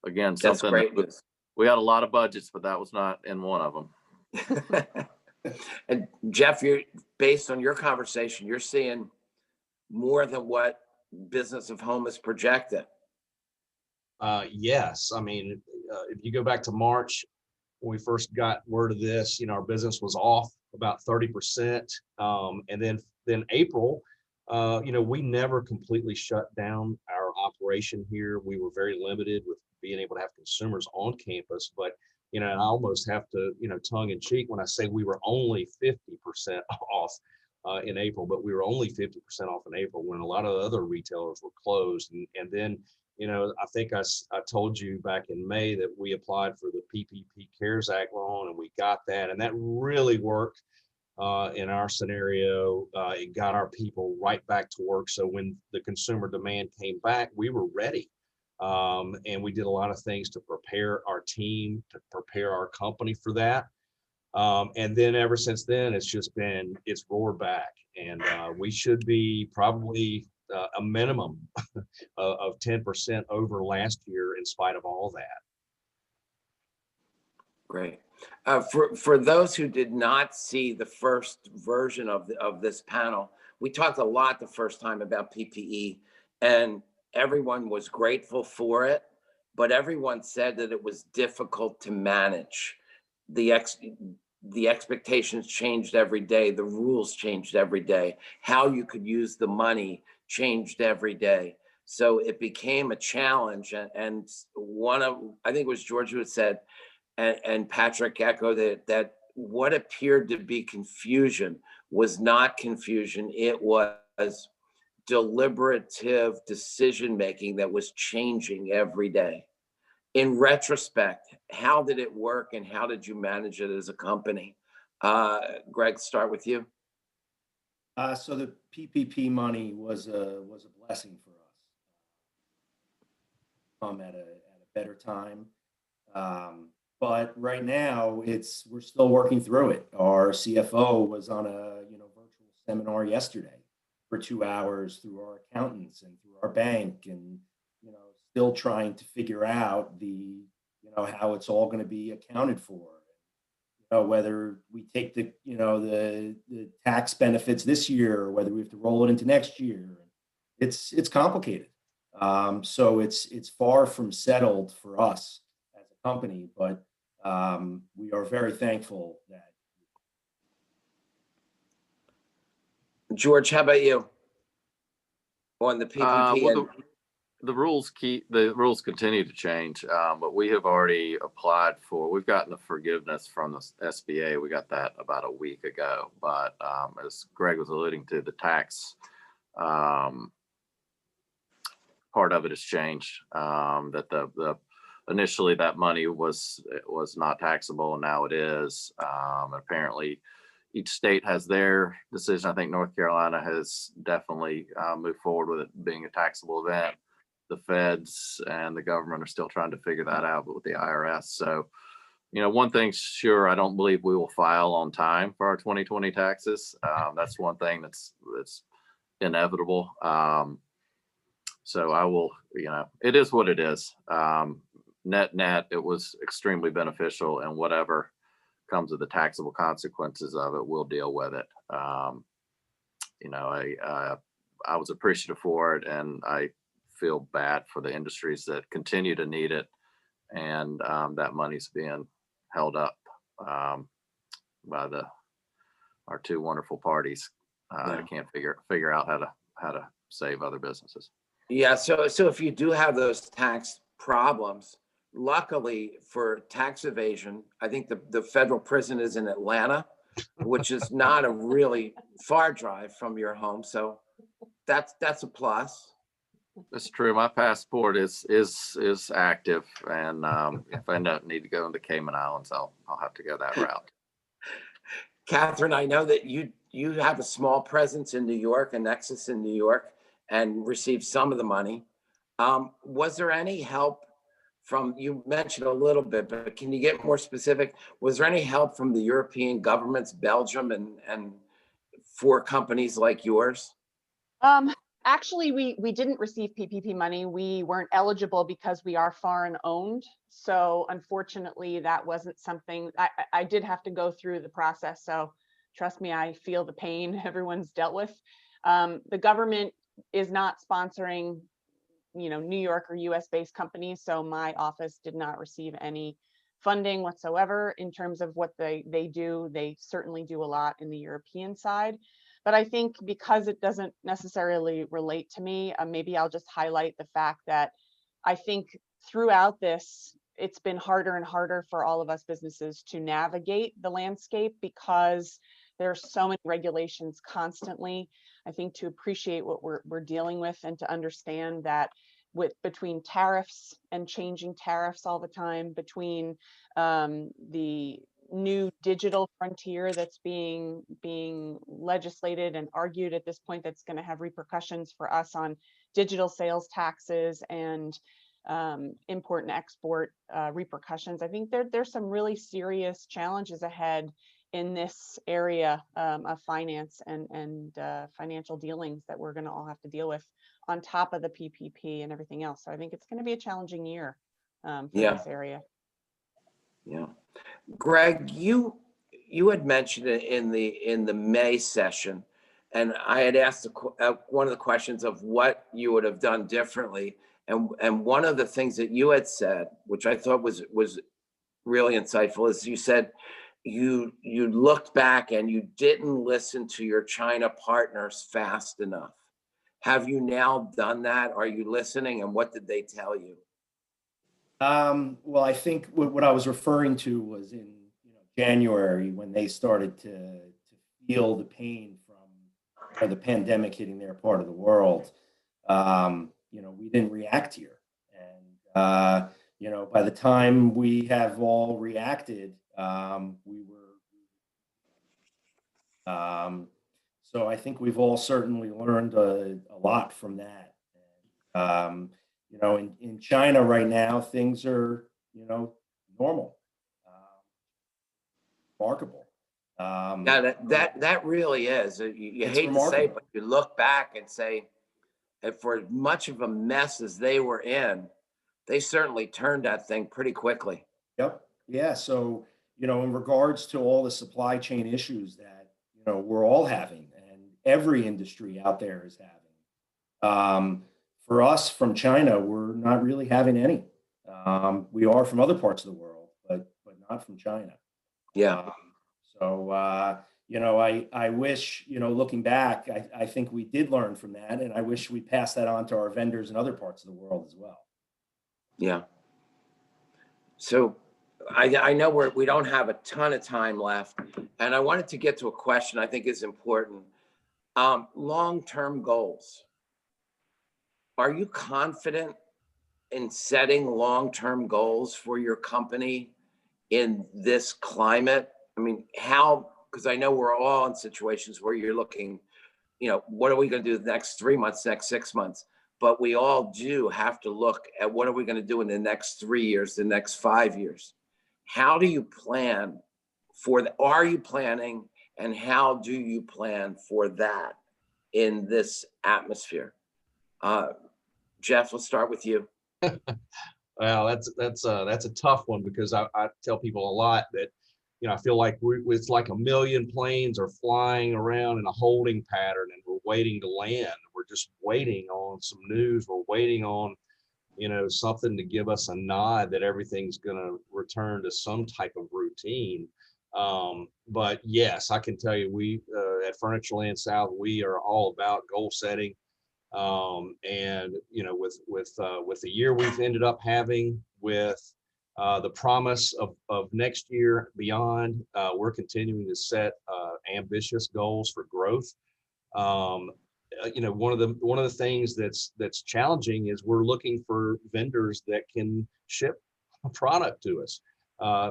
again something. That's great. We had a lot of budgets, but that was not in one of them. And Jeff, based on your conversation, you're seeing more than what Business of Home is projected. Yes, I mean, if you go back to March, when we first got word of this, our business was off about 30%, and then April, we never completely shut down our operation here. We were very limited with being able to have consumers on campus, but I almost have to, tongue in cheek when I say we were only 50% off in April, but we were only 50% off in April when a lot of other retailers were closed. And then, I think I told you back in May that we applied for the PPP CARES Act loan, and we got that, and that really worked. In our scenario, it got our people right back to work. So when the consumer demand came back, we were ready. And we did a lot of things to prepare our team, to prepare our company for that. And then ever since then, it's roared back. And we should be probably a minimum of 10% over last year in spite of all that. Great. For those who did not see the first version of this panel, we talked a lot the first time about PPE, and everyone was grateful for it, but everyone said that it was difficult to manage. The expectations changed every day. The rules changed every day. How you could use the money changed every day. So it became a challenge. And I think it was George who had said, and Patrick echoed that what appeared to be confusion was not confusion. It was deliberative decision-making that was changing every day. In retrospect, how did it work and how did you manage it as a company? Greg, start with you. So the PPP money was a blessing for us. Come at a better time. But right now we're still working through it. Our CFO was on a virtual seminar yesterday for 2 hours through our accountants and through our bank, and still trying to figure out how it's all going to be accounted for. Whether we take the tax benefits this year or whether we have to roll it into next year. It's complicated. So it's far from settled for us as a company, but we are very thankful that. George, how about you on the PPP? Well, the rules continue to change, but we have already applied for. We've gotten the forgiveness from the SBA. We got that about a week ago. But as Greg was alluding to, the tax part of it has changed. That the initially that money was not taxable, and now it is. Apparently, each state has their decision. I think North Carolina has definitely moved forward with it being a taxable event. The feds and the government are still trying to figure that out with the IRS. So, one thing's sure, I don't believe we will file on time for our 2020 taxes. That's one thing that's inevitable. So I will, it is what it is. Net, it was extremely beneficial, and whatever comes with the taxable consequences of it, we'll deal with it. I was appreciative for it, and I feel bad for the industries that continue to need it, and that money's being held up by our two wonderful parties that can't figure out how to save other businesses. Yeah, so if you do have those tax problems, luckily for tax evasion, I think the federal prison is in Atlanta, which is not a really far drive from your home. So that's a plus. That's true. My passport is active, and if I need to go into Cayman Islands, I'll have to go that route. Catherine, I know that you have a small presence in New York, a nexus in New York, and received some of the money. Was there any help from, you mentioned a little bit, but can you get more specific? Was there any help from the European governments, Belgium, and for companies like yours? Actually, we didn't receive PPP money. We weren't eligible because we are foreign owned. So unfortunately, that wasn't something I did have to go through the process. So trust me, I feel the pain everyone's dealt with. The government is not sponsoring, New York or US based companies. So my office did not receive any funding whatsoever in terms of what they do. They certainly do a lot in the European side. But I think because it doesn't necessarily relate to me, maybe I'll just highlight the fact that I think throughout this, it's been harder and harder for all of us businesses to navigate the landscape because there's so many regulations constantly. I think to appreciate what we're dealing with and to understand that between tariffs and changing tariffs all the time, between the new digital frontier that's being legislated and argued at this point that's going to have repercussions for us on digital sales taxes and import and export repercussions. I think there's some really serious challenges ahead in this area of finance and financial dealings that we're going to all have to deal with on top of the PPP and everything else. So I think it's going to be a challenging year for Yeah. this area. Yeah. Greg, you had mentioned it in the May session, and I had asked one of the questions of what you would have done differently. And one of the things that you had said, which I thought was really insightful, is you said you looked back and you didn't listen to your China partners fast enough. Have you now done that? Are you listening? And what did they tell you? Well, I think what I was referring to was in January when they started to feel the pain from the pandemic hitting their part of the world. We didn't react here, and by the time we have all reacted, we were. So I think we've all certainly learned a lot from that. In China right now, things are, normal, remarkable. Yeah, that really is. You It's hate to say it, remarkable. but you look back and say, and for as much of a mess as they were in, they certainly turned that thing pretty quickly. Yep. Yeah. So, in regards to all the supply chain issues that, we're all having and every industry out there is having, for us from China, we're not really having any. We are from other parts of the world, but not from China. Yeah. I wish, looking back, I think we did learn from that, and I wish we passed that on to our vendors in other parts of the world as well. Yeah. So I know we don't have a ton of time left, and I wanted to get to a question I think is important. Long-term goals. Are you confident in setting long-term goals for your company in this climate? I mean, because I know we're all in situations where you're looking, what are we going to do the next 3 months, next 6 months? But we all do have to look at what are we going to do in the next 3 years, the next 5 years. How do you plan are you planning, and how do you plan for that in this atmosphere? Jeff, let's start with you. Well, that's a tough one because I tell people a lot that, I feel like it's like a million planes are flying around in a holding pattern and we're waiting to land. We're just waiting on some news. We're waiting on, something to give us a nod that everything's going to return to some type of routine. But yes, I can tell you, we at Furnitureland South, we are all about goal setting. And with the year we've ended up having, with the promise of next year beyond, we're continuing to set ambitious goals for growth. One of the things that's challenging is we're looking for vendors that can ship a product to us.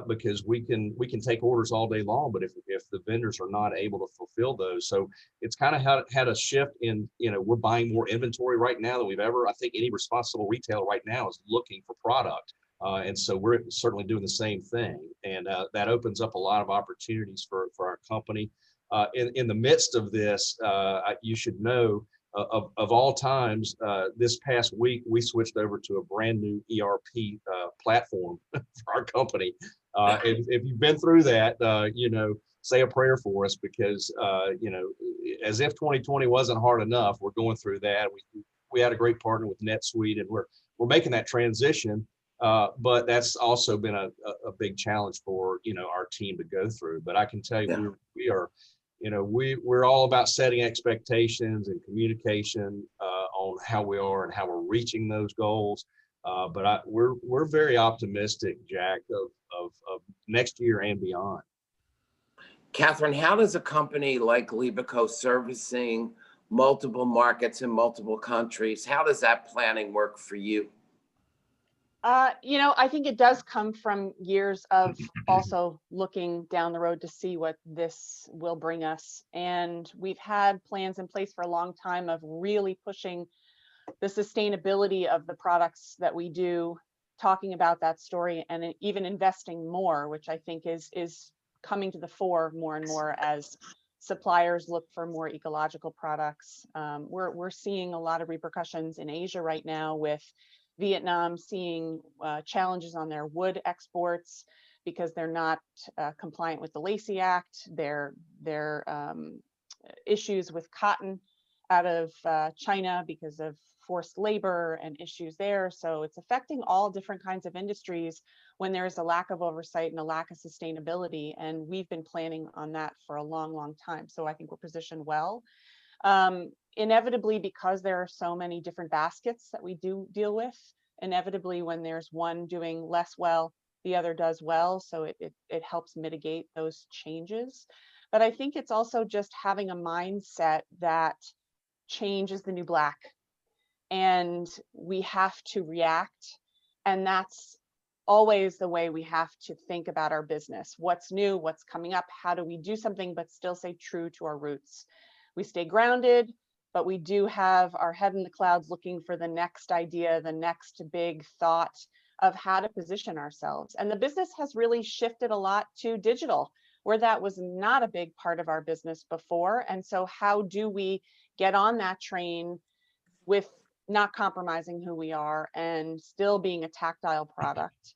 Because we can take orders all day long, but if the vendors are not able to fulfill those, so it's kind of had a shift in, we're buying more inventory right now than we've ever. I think any responsible retailer right now is looking for product, and so we're certainly doing the same thing, and that opens up a lot of opportunities for our company. In the midst of this, you should know. Of all times, this past week, we switched over to a brand new ERP platform for our company. If you've been through that, say a prayer for us because, as if 2020 wasn't hard enough, we're going through that. We had a great partner with NetSuite, and we're making that transition. But that's also been a big challenge for, our team to go through. But I can tell you, we are. We're all about setting expectations and communication on how we are and how we're reaching those goals. But we're very optimistic, Jack, of next year and beyond. Catherine, how does a company like Libico servicing multiple markets in multiple countries, how does that planning work for you? I think it does come from years of also looking down the road to see what this will bring us. And we've had plans in place for a long time of really pushing the sustainability of the products that we do, talking about that story, and even investing more, which I think is coming to the fore more and more as suppliers look for more ecological products. We're seeing a lot of repercussions in Asia right now, with Vietnam seeing challenges on their wood exports because they're not compliant with the Lacey Act. Their issues with cotton out of China because of forced labor and issues there. So it's affecting all different kinds of industries when there's a lack of oversight and a lack of sustainability. And we've been planning on that for a long, long time. So I think we're positioned well. Inevitably, because there are so many different baskets that we do deal with, inevitably when there's one doing less well, the other does well. So it helps mitigate those changes. But I think it's also just having a mindset that change is the new black, and we have to react. And that's always the way we have to think about our business. What's new, what's coming up, how do we do something but still stay true to our roots? We stay grounded, but we do have our head in the clouds looking for the next idea, the next big thought of how to position ourselves. And the business has really shifted a lot to digital, where that was not a big part of our business before. And so how do we get on that train with not compromising who we are and still being a tactile product,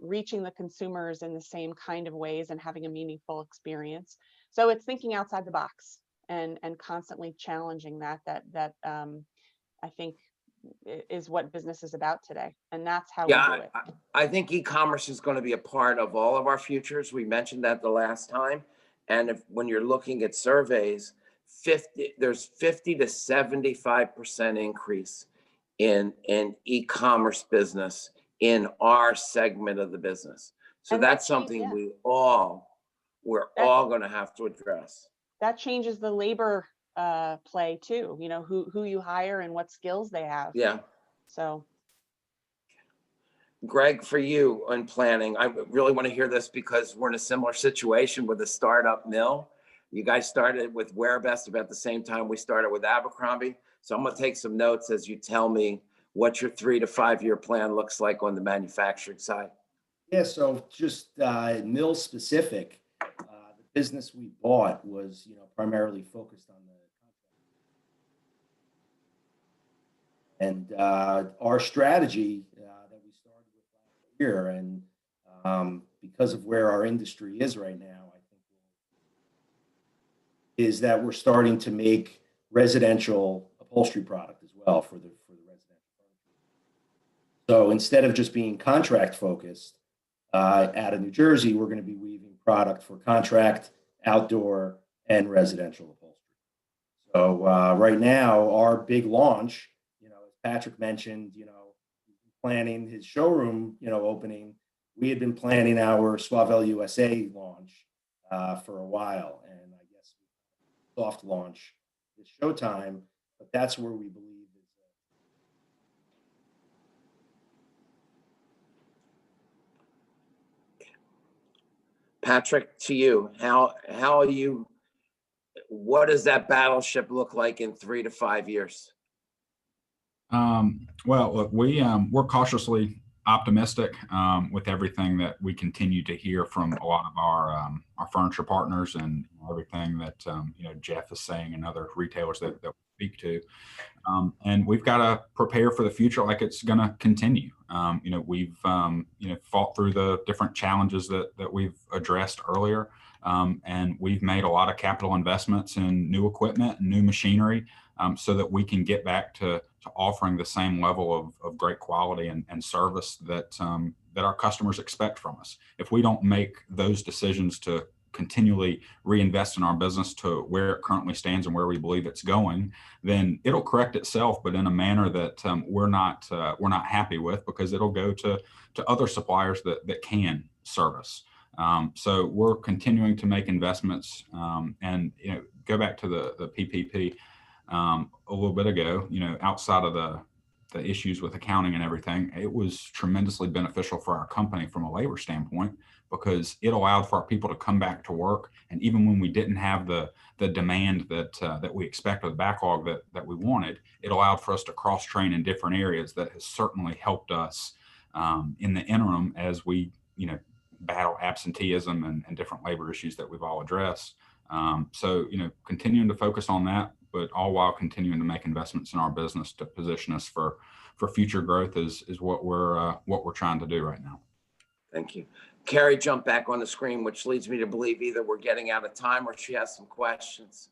reaching the consumers in the same kind of ways and having a meaningful experience? So it's thinking outside the box and constantly challenging that I think is what business is about today. And that's how we do it. I think e-commerce is going to be a part of all of our futures. We mentioned that the last time. And when you're looking at surveys, there's 50 to 75% increase in e-commerce business in our segment of the business. So And that's something we're all going to have to address. That changes the labor play too, you know, who you hire and what skills they have. Yeah. So Greg, for you on planning, I really want to hear this because we're in a similar situation with a startup mill. You guys started with Wearbest about the same time we started with Abercrombie. So I'm going to take some notes as you tell me what your 3 to 5 year plan looks like on the manufacturing side. Yeah, so just mill specific, the business we bought was, primarily focused on the contract. And our strategy that we started with last year, and because of where our industry is right now, I think is that we're starting to make residential upholstery product as well for the residential furniture. So instead of just being contract focused, out of New Jersey, we're going to be weaving product for contract, outdoor, and residential upholstery. So right now, our big launch, as Patrick mentioned, planning his showroom, opening. We had been planning our Suavell USA launch for a while, and I guess soft launch this Showtime, but that's where we believe. Patrick, to you, how are you? What does that battleship look like in 3 to 5 years? Well, look, we're cautiously optimistic with everything that we continue to hear from a lot of our furniture partners and everything that Jeff is saying and other retailers that we speak to. And we've got to prepare for the future like it's going to continue. We've fought through the different challenges that we've addressed earlier, and we've made a lot of capital investments in new equipment and new machinery so that we can get back to offering the same level of great quality and service that our customers expect from us. If we don't make those decisions to continually reinvest in our business to where it currently stands and where we believe it's going, then it'll correct itself, but in a manner that we're not happy with, because it'll go to other suppliers that can service. So we're continuing to make investments and go back to the PPP a little bit ago. Outside of the issues with accounting and everything, it was tremendously beneficial for our company from a labor standpoint, because it allowed for our people to come back to work. And even when we didn't have the demand that we expect, or the backlog that we wanted, it allowed for us to cross train in different areas. That has certainly helped us in the interim as we battle absenteeism and different labor issues that we've all addressed. So, continuing to focus on that, but all while continuing to make investments in our business to position us for future growth is what we're trying to do right now. Thank you. Carrie jumped back on the screen, which leads me to believe either we're getting out of time or she has some questions.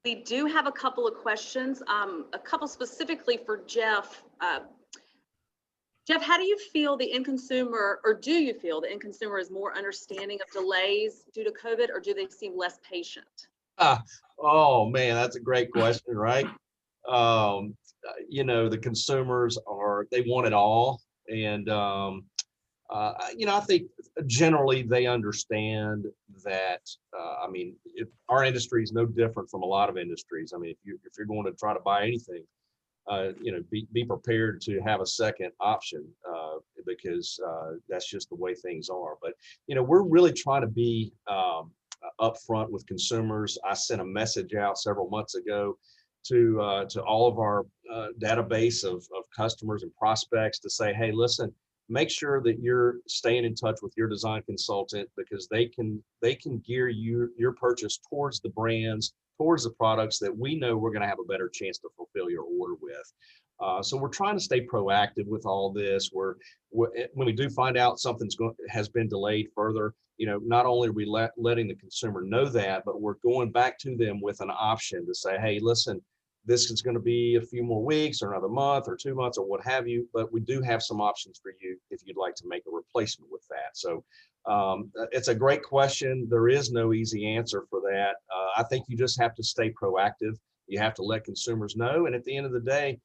We do have a couple of questions, a couple specifically for Jeff. Jeff, how do you feel the end consumer, or do you feel the end consumer is more understanding of delays due to COVID, or do they seem less patient? Oh man, that's a great question, right? The consumers they want it all. And, I think generally they understand that, our industry is no different from a lot of industries. I mean, if you're going to try to buy anything, be prepared to have a second option because that's just the way things are. But, we're really trying to be upfront with consumers. I sent a message out several months ago to all of our database of customers and prospects to say, hey, listen, make sure that you're staying in touch with your design consultant because they can gear your purchase towards the brands, towards the products that we know we're going to have a better chance to fulfill your order with. So we're trying to stay proactive with all this. When we do find out something's has been delayed further, not only are we letting the consumer know that, but we're going back to them with an option to say, hey, listen, this is going to be a few more weeks or another month or 2 months or what have you, but we do have some options for you if you'd like to make a replacement with that. So it's a great question. There is no easy answer for that. I think you just have to stay proactive. You have to let consumers know. And at the end of the day,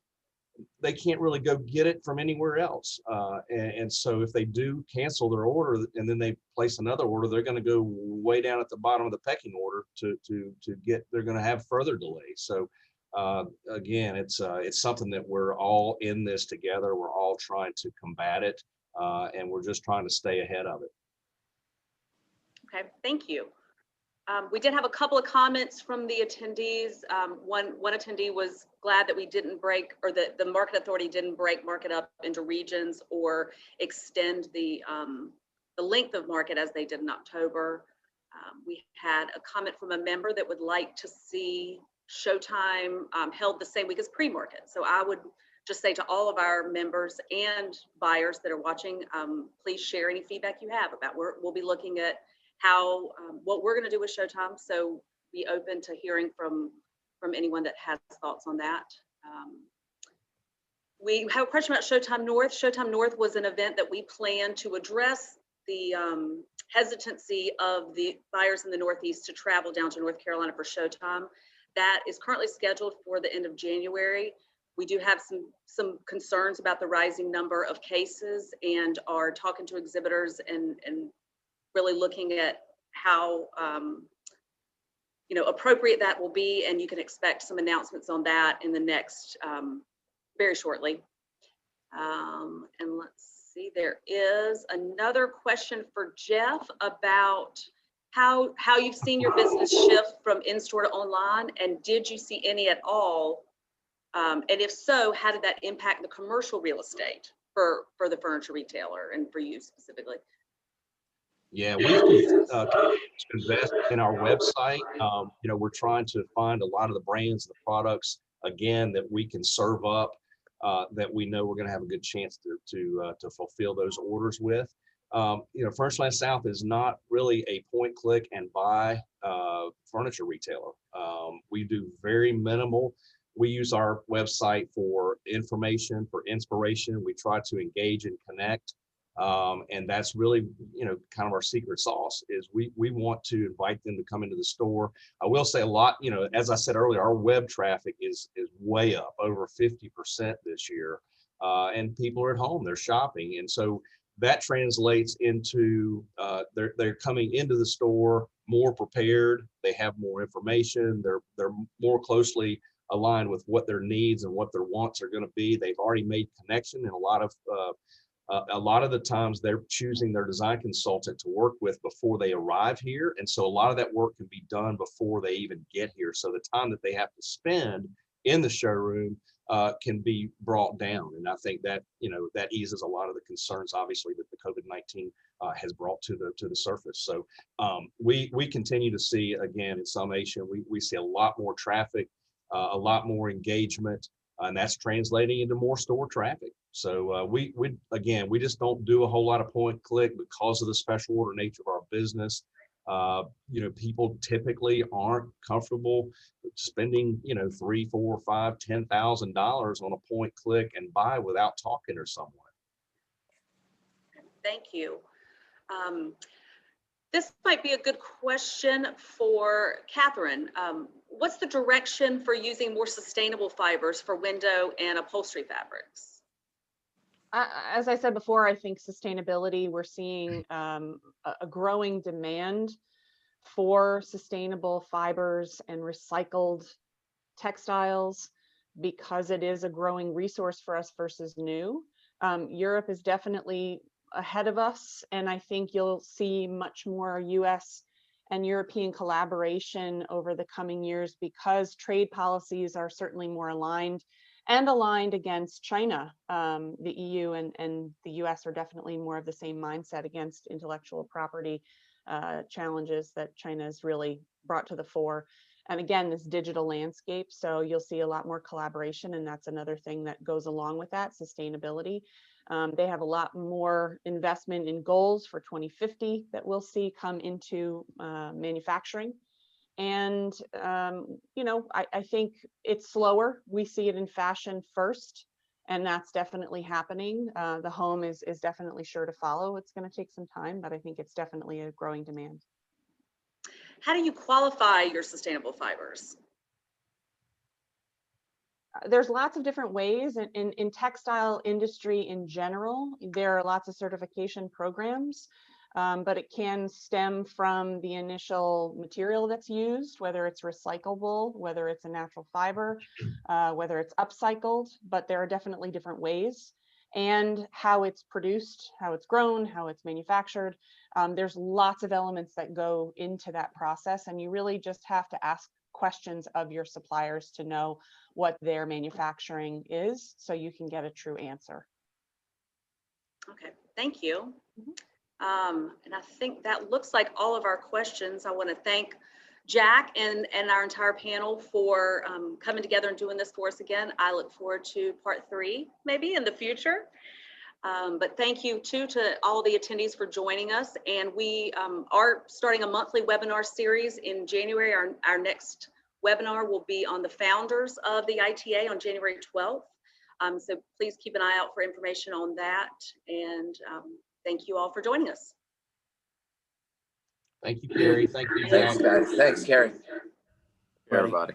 they can't really go get it from anywhere else. And so if they do cancel their order and then they place another order, they're going to go way down at the bottom of the pecking order they're going to have further delays. So again, it's something that we're all in this together. We're all trying to combat it, and we're just trying to stay ahead of it. Okay, thank you. We did have a couple of comments from the attendees. One attendee was glad that we didn't break, or that the market authority didn't break market up into regions or extend the length of market as they did in October. We had a comment from a member that would like to see Showtime held the same week as pre-market. So I would just say to all of our members and buyers that are watching, please share any feedback you have about we'll be looking at how what we're going to do with Showtime. So be open to hearing from anyone that has thoughts on that. We have a question about Showtime North. Showtime North was an event that we planned to address the hesitancy of the buyers in the Northeast to travel down to North Carolina for Showtime. That is currently scheduled for the end of January. We do have some concerns about the rising number of cases and are talking to exhibitors and really looking at how appropriate that will be, and you can expect some announcements on that in the next very shortly. And let's see, there is another question for Jeff about how you've seen your business shift from in-store to online, and did you see any at all? And if so, how did that impact the commercial real estate for the furniture retailer and for you specifically? Yeah, we invest in our website. We're trying to find a lot of the brands, the products, again, that we can serve up, that we know we're going to have a good chance to fulfill those orders with. Furnishland South is not really a point, click, and buy furniture retailer. We do very minimal. We use our website for information, for inspiration. We try to engage and connect. And that's really, kind of our secret sauce is we want to invite them to come into the store. I will say a lot, as I said earlier, our web traffic is way up, over 50% this year. And people are at home, they're shopping. And so that translates into they're coming into the store more prepared. They have more information. They're more closely aligned with what their needs and what their wants are going to be. They've already made connection, and a lot of the times they're choosing their design consultant to work with before they arrive here. And so a lot of that work can be done before they even get here. So the time that they have to spend in the showroom can be brought down. And I think that, that eases a lot of the concerns, obviously, that the COVID-19 has brought to the surface. So we continue to see, again, in summation, we see a lot more traffic, a lot more engagement, and that's translating into more store traffic. So we just don't do a whole lot of point click because of the special order nature of our business. People typically aren't comfortable spending, $3, $4, $5, $10,000 on a point click and buy without talking to someone. Thank you. This might be a good question for Catherine. What's the direction for using more sustainable fibers for window and upholstery fabrics? As I said before, I think sustainability, we're seeing a growing demand for sustainable fibers and recycled textiles because it is a growing resource for us versus new. Europe is definitely ahead of us, and I think you'll see much more US and European collaboration over the coming years because trade policies are certainly more aligned against China. The EU and the US are definitely more of the same mindset against intellectual property challenges that China has really brought to the fore. And again, this digital landscape, so you'll see a lot more collaboration, and that's another thing that goes along with that, sustainability. They have a lot more investment in goals for 2050 that we'll see come into manufacturing. And, I think it's slower. We see it in fashion first, and that's definitely happening. The home is definitely sure to follow. It's going to take some time, but I think it's definitely a growing demand. How do you qualify your sustainable fibers? There's lots of different ways in textile industry in general. There are lots of certification programs, but it can stem from the initial material that's used, whether it's recyclable, whether it's a natural fiber, whether it's upcycled, but there are definitely different ways, and how it's produced, how it's grown, how it's manufactured. There's lots of elements that go into that process, and you really just have to ask questions of your suppliers to know what their manufacturing is, so you can get a true answer. Okay, thank you. And I think that looks like all of our questions. I want to thank Jack and our entire panel for coming together and doing this for us again. I look forward to part 3 maybe in the future. But thank you too to all the attendees for joining us. And we are starting a monthly webinar series in January. Our next webinar will be on the founders of the ITA on January 12th. So please keep an eye out for information on that. And thank you all for joining us. Thank you, Carrie. Thank you, Thanks, Jack. guys. Thanks, Carrie. Everybody.